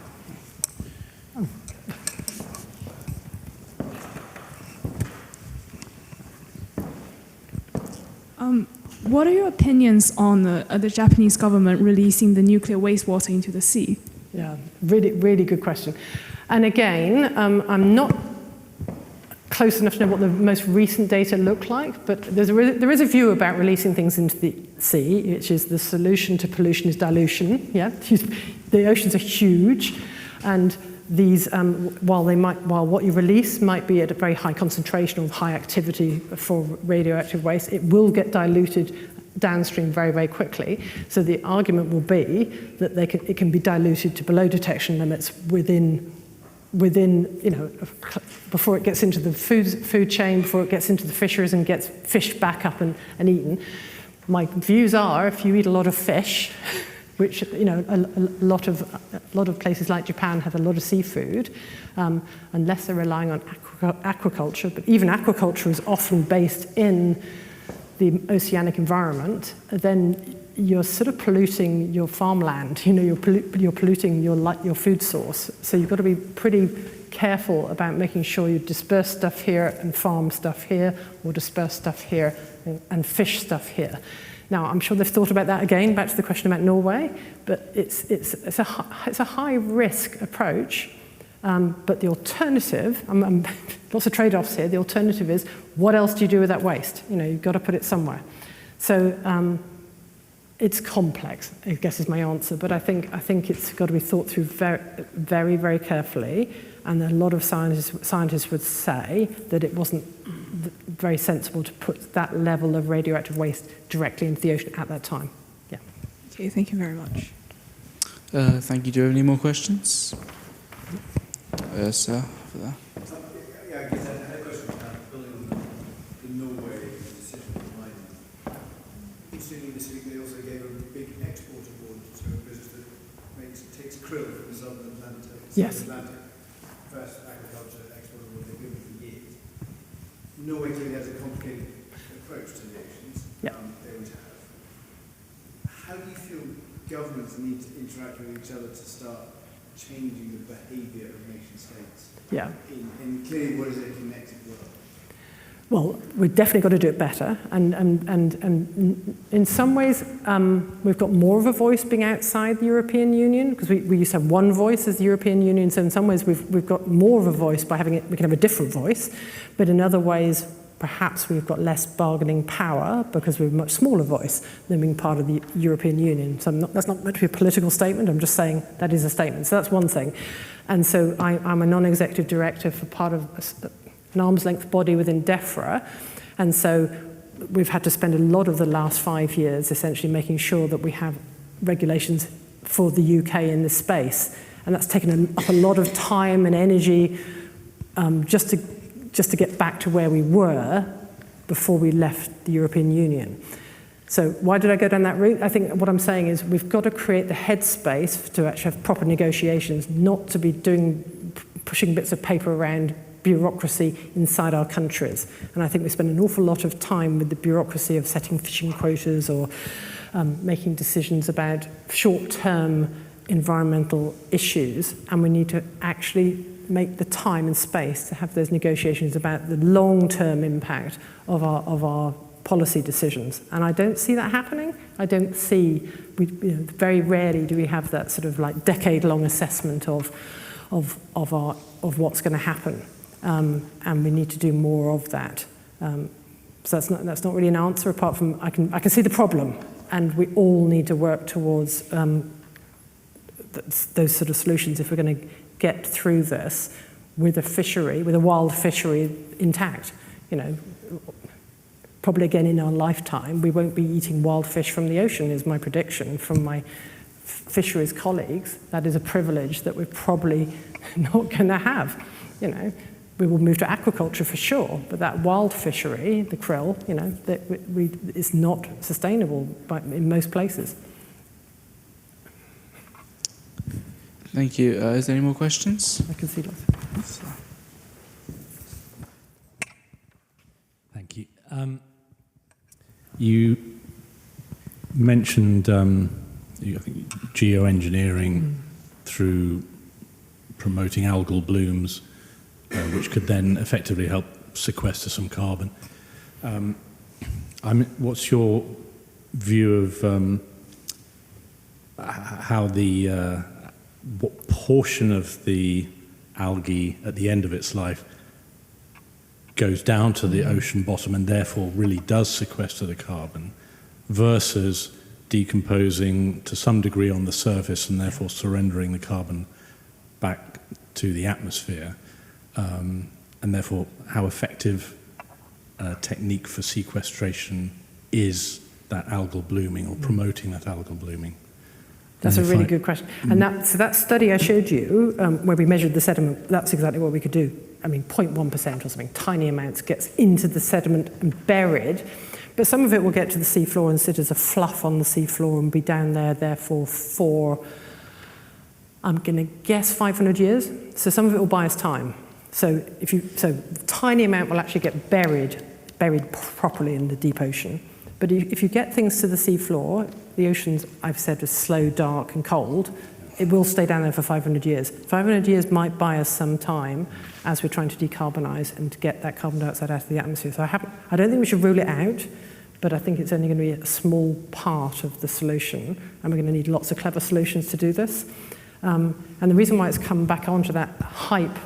What are your opinions on the Japanese government releasing the nuclear wastewater into the sea? Yeah, really, really good question. And again, I'm not close enough to know what the most recent data look like, but there is a view about releasing things into the sea, which is the solution to pollution is dilution. Yeah, the oceans are huge, and these, while what you release might be at a very high concentration or high activity for radioactive waste, it will get diluted downstream very, very quickly. So the argument will be that it can be diluted to below detection limits within, before it gets into the food chain, before it gets into the fisheries and gets fished back up and eaten. My views are, if you eat a lot of fish, which a lot of places like Japan have a lot of seafood, unless they're relying on aquaculture. But even aquaculture is often based in the oceanic environment. Then you're sort of polluting your farmland. You know, you're polluting your food source. So you've got to be pretty careful about making sure you disperse stuff here and farm stuff here, or disperse stuff here and fish stuff here. Now, I'm sure they've thought about that again, back to the question about Norway, but it's a high-risk approach, but the alternative, lots of trade-offs here, the alternative is, what else do you do with that waste? You know, you've got to put it somewhere. So it's complex, I guess is my answer, but I think it's got to be thought through very, very, very carefully, and a lot of scientists would say that it wasn't very sensible to put that level of radioactive waste directly into the ocean at that time. Yeah. Okay, thank you very much. Thank you. Do you have any more questions? Sir, for that. Yeah, I guess I had a question about building on the Norway decision of mining. Interestingly, this week they also gave a big export award to a business that takes krill from the southern Atlantic. Yes. First agriculture export award they've given for years. Norway clearly has a complicated approach to the oceans. Yeah. They always have. How do you feel governments need to interact with each other to start changing the behaviour of nation states? Yeah. In clearly what is a connected world? Well, we've definitely got to do it better, and in some ways we've got more of a voice being outside the European Union, because we used to have one voice as the European Union, so in some ways we've got more of a voice by having it, we can have a different voice, but in other ways perhaps we've got less bargaining power because we have a much smaller voice than being part of the European Union. So that's not meant to be a political statement, I'm just saying that is a statement. So that's one thing. And so I'm a non-executive director for part of an arm's length body within DEFRA, and so we've had to spend a lot of the last 5 years essentially making sure that we have regulations for the UK in this space, and that's taken up a lot of time and energy just to get back to where we were before we left the European Union. So why did I go down that route? I think what I'm saying is we've got to create the headspace to actually have proper negotiations, not to be pushing bits of paper around bureaucracy inside our countries. And I think we spend an awful lot of time with the bureaucracy of setting fishing quotas or making decisions about short-term environmental issues, and we need to actually make the time and space to have those negotiations about the long-term impact of our policy decisions. And I don't see that happening. I don't see, very rarely do we have that sort of like decade-long assessment of what's going to happen. And we need to do more of that. So that's not really an answer, apart from I can see the problem, and we all need to work towards those sort of solutions if we're going to get through this with a wild fishery intact. Probably again in our lifetime, we won't be eating wild fish from the ocean, is my prediction from my fisheries colleagues. That is a privilege that we're probably not going to have. We will move to aquaculture for sure, but that wild fishery, the krill, is not sustainable in most places. Thank you. Is there any more questions? I can see lots. Thank you. You mentioned I think geoengineering through promoting algal blooms, which could then effectively help sequester some carbon. What's your view of how what portion of the algae at the end of its life goes down to the ocean bottom and therefore really does sequester the carbon versus decomposing to some degree on the surface and therefore surrendering the carbon back to the atmosphere, and therefore how effective a technique for sequestration is that algal blooming or promoting that algal blooming? That's a really good question. And that study I showed you, where we measured the sediment, that's exactly what we could do. 0.1% or something, tiny amounts gets into the sediment and buried. But some of it will get to the seafloor and sit as a fluff on the seafloor and be down there, therefore, for, I'm going to guess, 500 years. So some of it will buy us time. So a tiny amount will actually get buried properly in the deep ocean. But if you get things to the seafloor, the oceans, I've said, are slow, dark, and cold. It will stay down there for 500 years. 500 years might buy us some time as we're trying to decarbonise and to get that carbon dioxide out of the atmosphere. So I don't think we should rule it out, but I think it's only going to be a small part of the solution, and we're going to need lots of clever solutions to do this. And the reason why it's come back onto that hype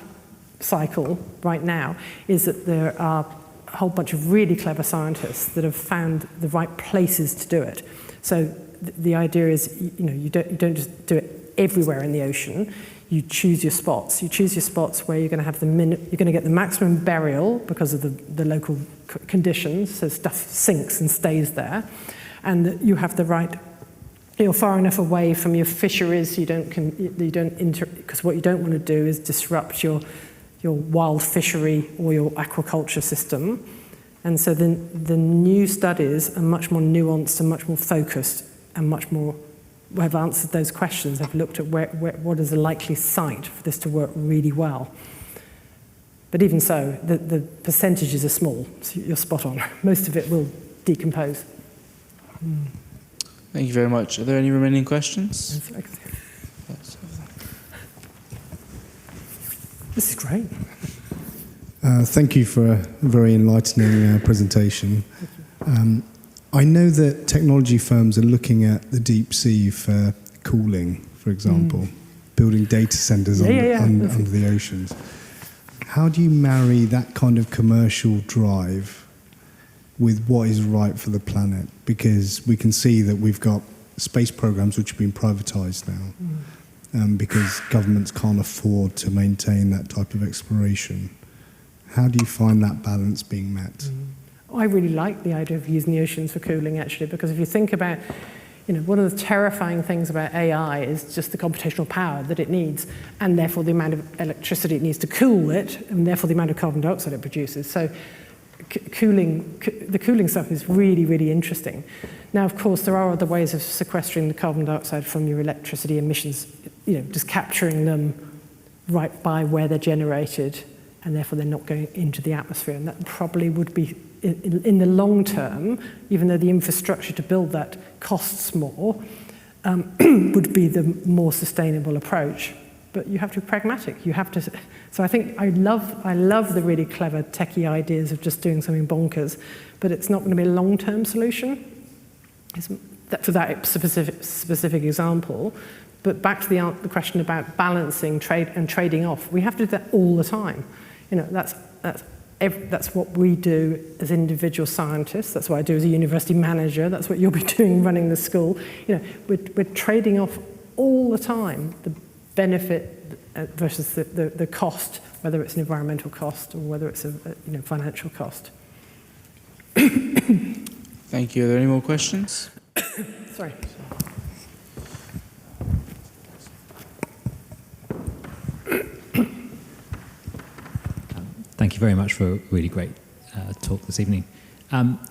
cycle right now is that there are a whole bunch of really clever scientists that have found the right places to do it. So the idea is, you don't just do it everywhere in the ocean. You choose your spots. You choose your spots where you're going to have you're going to get the maximum burial because of the local conditions. So stuff sinks and stays there, and you have the right. You're far enough away from your fisheries. Because what you don't want to do is disrupt your wild fishery or your aquaculture system. And so the new studies are much more nuanced and much more focused and much more have answered those questions. They've looked at what is the likely site for this to work really well. But even so, the percentages are small, so you're spot on. Most of it will decompose. Thank you very much. Are there any remaining questions? This is great. Thank you for a very enlightening presentation. I know that technology firms are looking at the deep sea for cooling, for example, building data centers under the oceans. How do you marry that kind of commercial drive with what is right for the planet? Because we can see that we've got space programs which have been privatized now because governments can't afford to maintain that type of exploration. How do you find that balance being met? I really like the idea of using the oceans for cooling, actually, because if you think about, one of the terrifying things about AI is just the computational power that it needs, and therefore the amount of electricity it needs to cool it, and therefore the amount of carbon dioxide it produces. So the cooling stuff is really, really interesting. Now, of course, there are other ways of sequestering the carbon dioxide from your electricity emissions, just capturing them right by where they're generated, and therefore they're not going into the atmosphere. And that probably would be, in the long term, even though the infrastructure to build that costs more, would be the more sustainable approach. But you have to be pragmatic. You have to. So I think I love the really clever techie ideas of just doing something bonkers, but it's not going to be a long-term solution. For that specific example. But back to the question about balancing trade and trading off, we have to do that all the time. That's what we do as individual scientists. That's what I do as a university manager. That's what you'll be doing running the school. We're trading off all the time the benefit versus the cost, whether it's an environmental cost or whether it's a financial cost. Thank you. Are there any more questions? Sorry. Thank you very much for a really great talk this evening.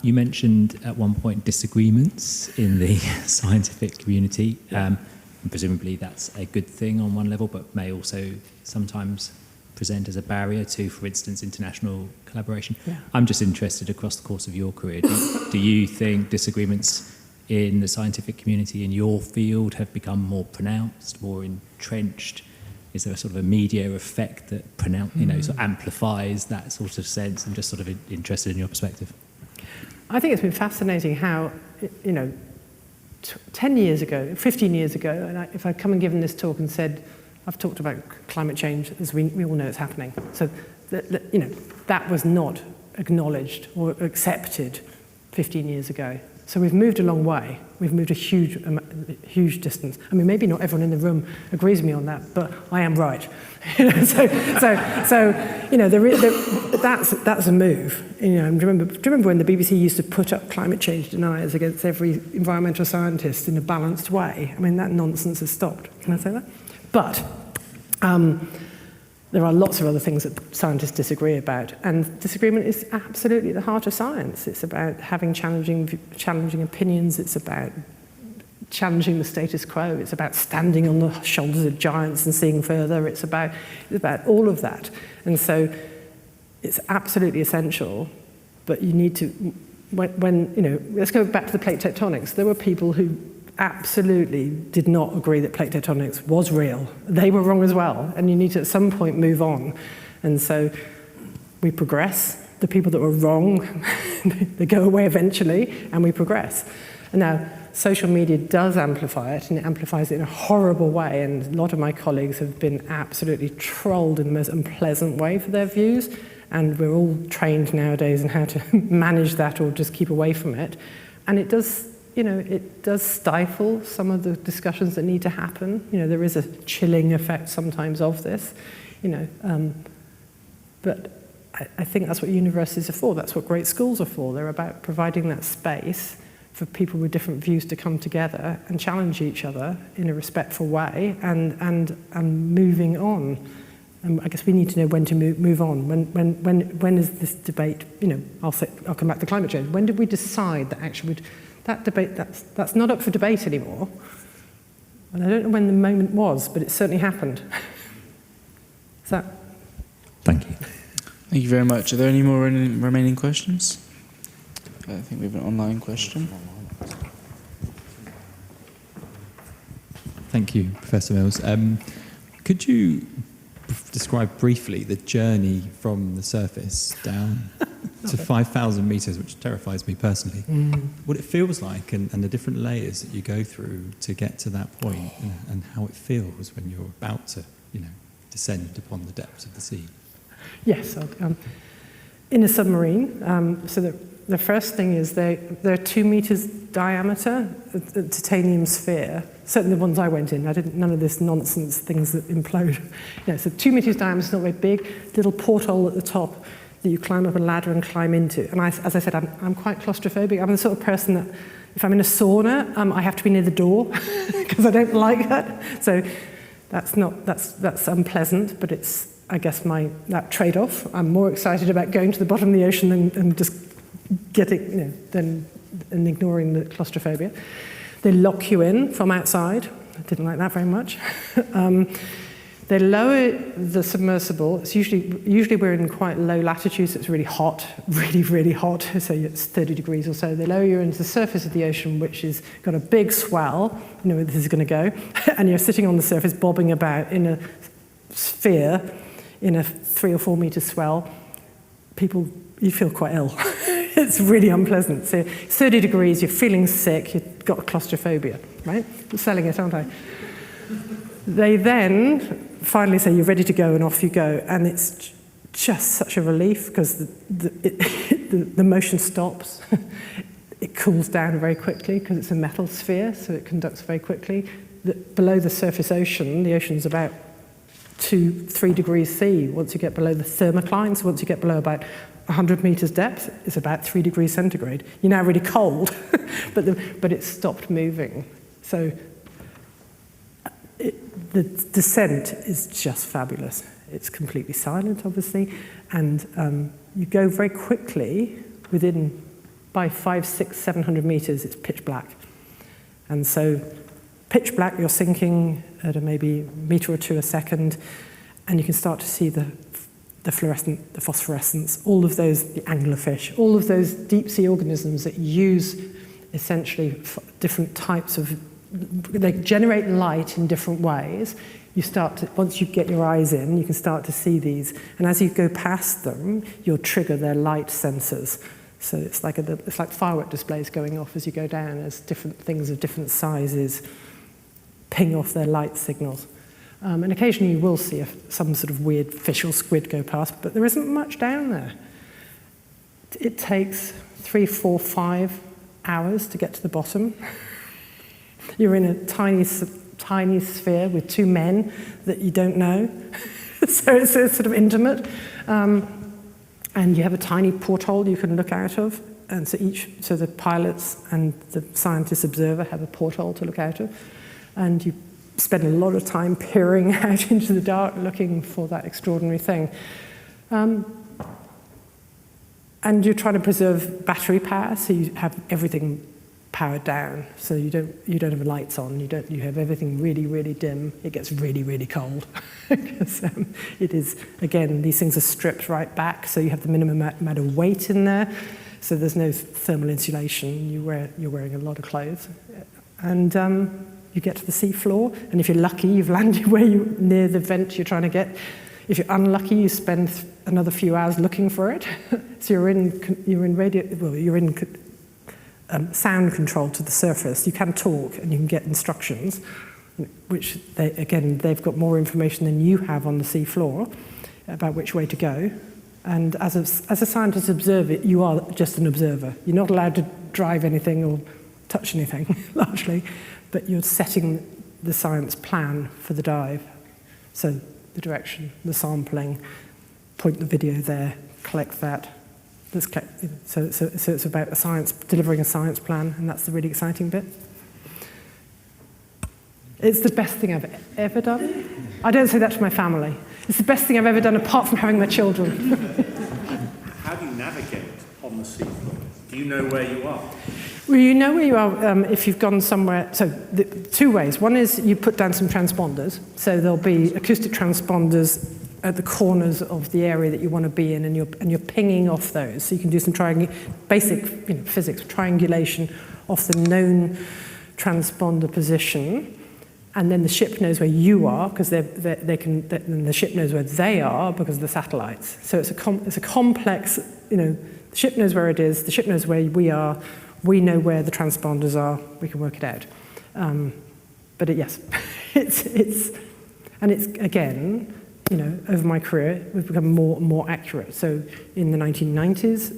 You mentioned at one point disagreements in the scientific community. Presumably that's a good thing on one level, but may also sometimes present as a barrier to, for instance, international collaboration. Yeah. I'm just interested across the course of your career. Do you think disagreements in the scientific community in your field have become more pronounced, more entrenched? Is there a sort of a media effect that sort of amplifies that sort of sense? I'm just sort of interested in your perspective. I think it's been fascinating how, 10 years ago, 15 years ago, and if I'd come and given this talk and said, I've talked about climate change, as we all know it's happening. So, that was not acknowledged or accepted 15 years ago. So we've moved a long way. We've moved a huge distance. I mean, maybe not everyone in the room agrees with me on that, but I am right. That's a move. Do you remember when the BBC used to put up climate change deniers against every environmental scientist in a balanced way? I mean, that nonsense has stopped. Can I say that? But there are lots of other things that scientists disagree about, and disagreement is absolutely at the heart of science. It's about having challenging opinions. It's about challenging the status quo. It's about standing on the shoulders of giants and seeing further. It's about all of that. And so it's absolutely essential, but you need to, let's go back to the plate tectonics. There were people who absolutely did not agree that plate tectonics was real. They were wrong as well, and you need to at some point move on. And so we progress. The people that were wrong, they go away eventually, and we progress. And now, social media does amplify it, and it amplifies it in a horrible way, and a lot of my colleagues have been absolutely trolled in the most unpleasant way for their views, and we're all trained nowadays in how to manage that or just keep away from it. And it does, it does stifle some of the discussions that need to happen. There is a chilling effect sometimes of this, but I think that's what universities are for. That's what great schools are for. They're about providing that space for people with different views to come together and challenge each other in a respectful way and moving on. I guess we need to know when to move on. When is this debate? I'll come back to climate change. When did we decide that actually that debate that's not up for debate anymore? And I don't know when the moment was, but it certainly happened. Thank you. Thank you very much. Are there any more remaining questions? I think we have an online question. Thank you, Professor Mills. Could you describe briefly the journey from the surface down to 5,000 metres, which terrifies me personally, what it feels like and the different layers that you go through to get to that point, and how it feels when you're about to, descend upon the depths of the sea? Yes, in a submarine. So the first thing is they're 2 meters diameter, a titanium sphere. Certainly the ones I went in, none of this nonsense things that implode. So 2 meters diameter is not very big. Little porthole at the top that you climb up a ladder and climb into. And as I said, I'm quite claustrophobic. I'm the sort of person that if I'm in a sauna, I have to be near the door because I don't like that. So that's unpleasant, but it's, I guess, that trade-off. I'm more excited about going to the bottom of the ocean and just getting, than ignoring the claustrophobia. They lock you in from outside. I didn't like that very much. They lower the submersible. It's usually we're in quite low latitudes. It's really hot, really, really hot. So it's 30 degrees or so. They lower you into the surface of the ocean, which has got a big swell. You know where this is going to go. And you're sitting on the surface, bobbing about in a sphere, in a 3 or 4 meter swell. You feel quite ill. It's really unpleasant. So 30 degrees, you're feeling sick, you've got claustrophobia, right? I'm selling it, aren't I? They then finally say you're ready to go, and off you go. And it's just such a relief because the motion stops. It cools down very quickly because it's a metal sphere, so it conducts very quickly. Below the surface ocean, the ocean's about 2-3 degrees C. Once you get below the thermocline, so once you get below about 100 meters depth, it's about 3 degrees centigrade. You're now really cold, but it's stopped moving. So the descent is just fabulous. It's completely silent, obviously, and you go very quickly. By 500, 600, 700 meters, it's pitch black. And so pitch black, you're sinking at maybe a meter or two a second, and you can start to see the phosphorescence, all of those, the anglerfish, all of those deep sea organisms that use essentially different types of, they generate light in different ways. You start to, once you get your eyes in, you can start to see these, and as you go past them, you'll trigger their light sensors. So it's like firework displays going off as you go down, as different things of different sizes ping off their light signals. And occasionally you will see some sort of weird fish or squid go past, but there isn't much down there. It takes 3, 4, 5 hours to get to the bottom. You're in a tiny sphere with 2 men that you don't know, so it's sort of intimate. And you have a tiny porthole you can look out of, and so the pilots and the scientist observer have a porthole to look out of, and you spend a lot of time peering out into the dark looking for that extraordinary thing. And you're trying to preserve battery power, so you have everything powered down, so you don't have lights on, you have everything really, really dim. It gets really, really cold because it is, again, these things are stripped right back, so you have the minimum amount of weight in there, so there's no thermal insulation. You're wearing a lot of clothes, and you get to the sea floor, and if you're lucky, you've landed where you near the vent you're trying to get. If you're unlucky, you spend another few hours looking for it. So you're in sound control to the surface. You can talk and you can get instructions, which they've got more information than you have on the sea floor about which way to go. And as a scientist observer, you are just an observer. You're not allowed to drive anything or touch anything, largely, but you're setting the science plan for the dive. So the direction, the sampling, point the video there, collect that. So it's about delivering a science plan, and that's the really exciting bit. It's the best thing I've ever done. I don't say that to my family. It's the best thing I've ever done, apart from having my children. How do you navigate on the seafloor? Do you know where you are? Well, you know where you are if you've gone somewhere. So two ways. One is you put down some transponders. So there'll be acoustic transponders at the corners of the area that you want to be in, and you're pinging off those. So you can do some basic physics triangulation off the known transponder position. And then the ship knows where you are, because the ship knows where they are because of the satellites. So it's a complex, the ship knows where it is, the ship knows where we are, we know where the transponders are, we can work it out. Yes, it's again, over my career, we've become more and more accurate. So in the 1990s,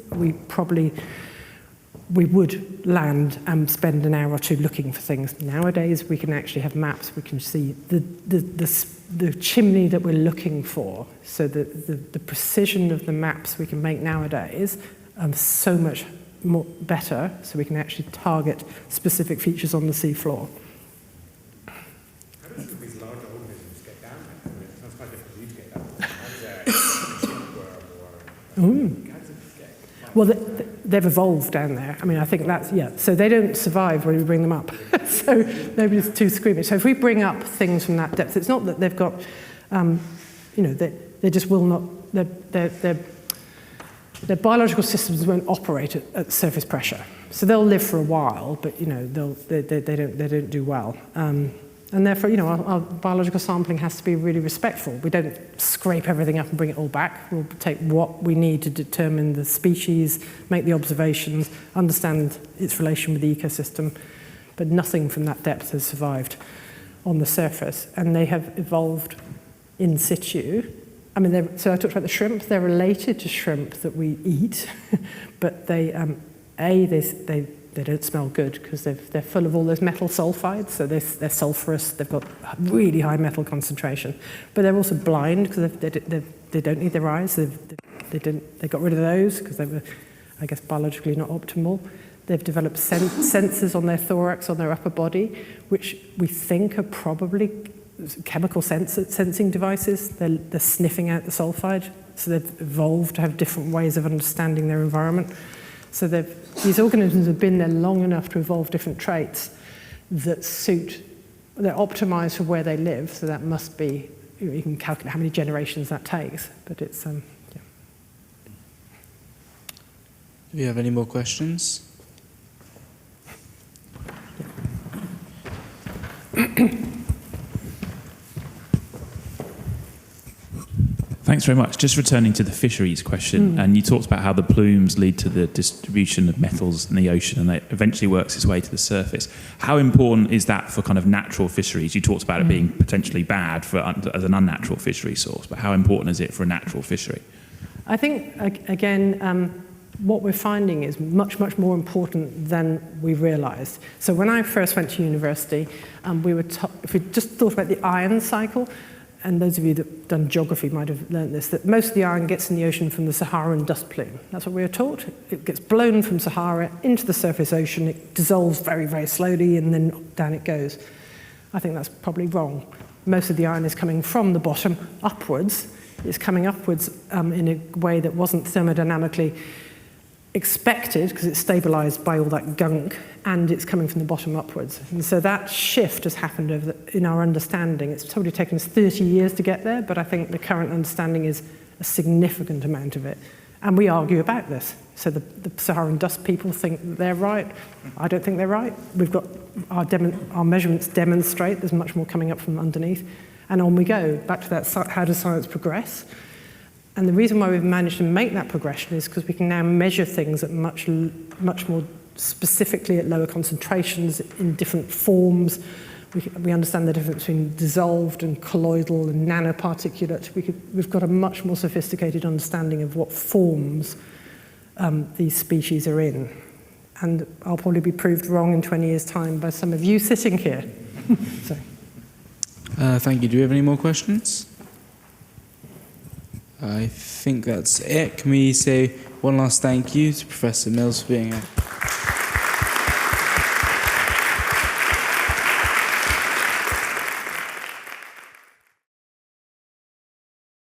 we would land and spend an hour or two looking for things. Nowadays, we can actually have maps. We can see the chimney that we're looking for. So the precision of the maps we can make nowadays so much more better. So we can actually target specific features on the sea floor. How do these large organisms get down there? I mean, it sounds quite difficult for you to get down there. Well, they've evolved down there. I mean, I think that's, so they don't survive when we bring them up. So nobody's too squeamish. So if we bring up things from that depth, it's not that they've got, they just will not, their biological systems won't operate at surface pressure. So they'll live for a while, but, they don't do well. And therefore, our biological sampling has to be really respectful. We don't scrape everything up and bring it all back. We'll take what we need to determine the species, make the observations, understand its relation with the ecosystem, but nothing from that depth has survived on the surface. And they have evolved in situ. I mean, so I talked about the shrimp. They're related to shrimp that we eat, but they don't smell good because they're full of all those metal sulfides, so they're sulfurous, they've got really high metal concentration. But they're also blind because they don't need their eyes. They got rid of those because they were, I guess, biologically not optimal. They've developed sensors on their thorax, on their upper body, which we think are probably chemical sensing devices. They're sniffing out the sulfide, so they've evolved to have different ways of understanding their environment. So these organisms have been there long enough to evolve different traits that they're optimized for where they live, so that must be, you can calculate how many generations that takes, but it's, Do you have any more questions? Thanks very much. Just returning to the fisheries question, and you talked about how the plumes lead to the distribution of metals in the ocean and it eventually works its way to the surface. How important is that for kind of natural fisheries? You talked about it being potentially bad as an unnatural fishery source, but how important is it for a natural fishery? I think, again, what we're finding is much, much more important than we realized. So when I first went to university, if we just thought about the iron cycle, and those of you that have done geography might have learned this, that most of the iron gets in the ocean from the Saharan dust plume. That's what we were taught. It gets blown from Sahara into the surface ocean, it dissolves very, very slowly, and then down it goes. I think that's probably wrong. Most of the iron is coming from the bottom upwards. It's coming upwards in a way that wasn't thermodynamically expected, because it's stabilized by all that gunk, and it's coming from the bottom upwards. And so that shift has happened in our understanding. It's probably taken us 30 years to get there, but I think the current understanding is a significant amount of it. And we argue about this. So the Saharan dust people think that they're right. I don't think they're right. We've got our measurements demonstrate there's much more coming up from underneath. And on we go, back to that, how does science progress? And the reason why we've managed to make that progression is because we can now measure things at much more specifically at lower concentrations in different forms. We understand the difference between dissolved and colloidal and nanoparticulate. We've got a much more sophisticated understanding of what forms these species are in. And I'll probably be proved wrong in 20 years' time by some of you sitting here. So. Thank you. Do we have any more questions? I think that's it. Can we say one last thank you to Professor Mills for being here?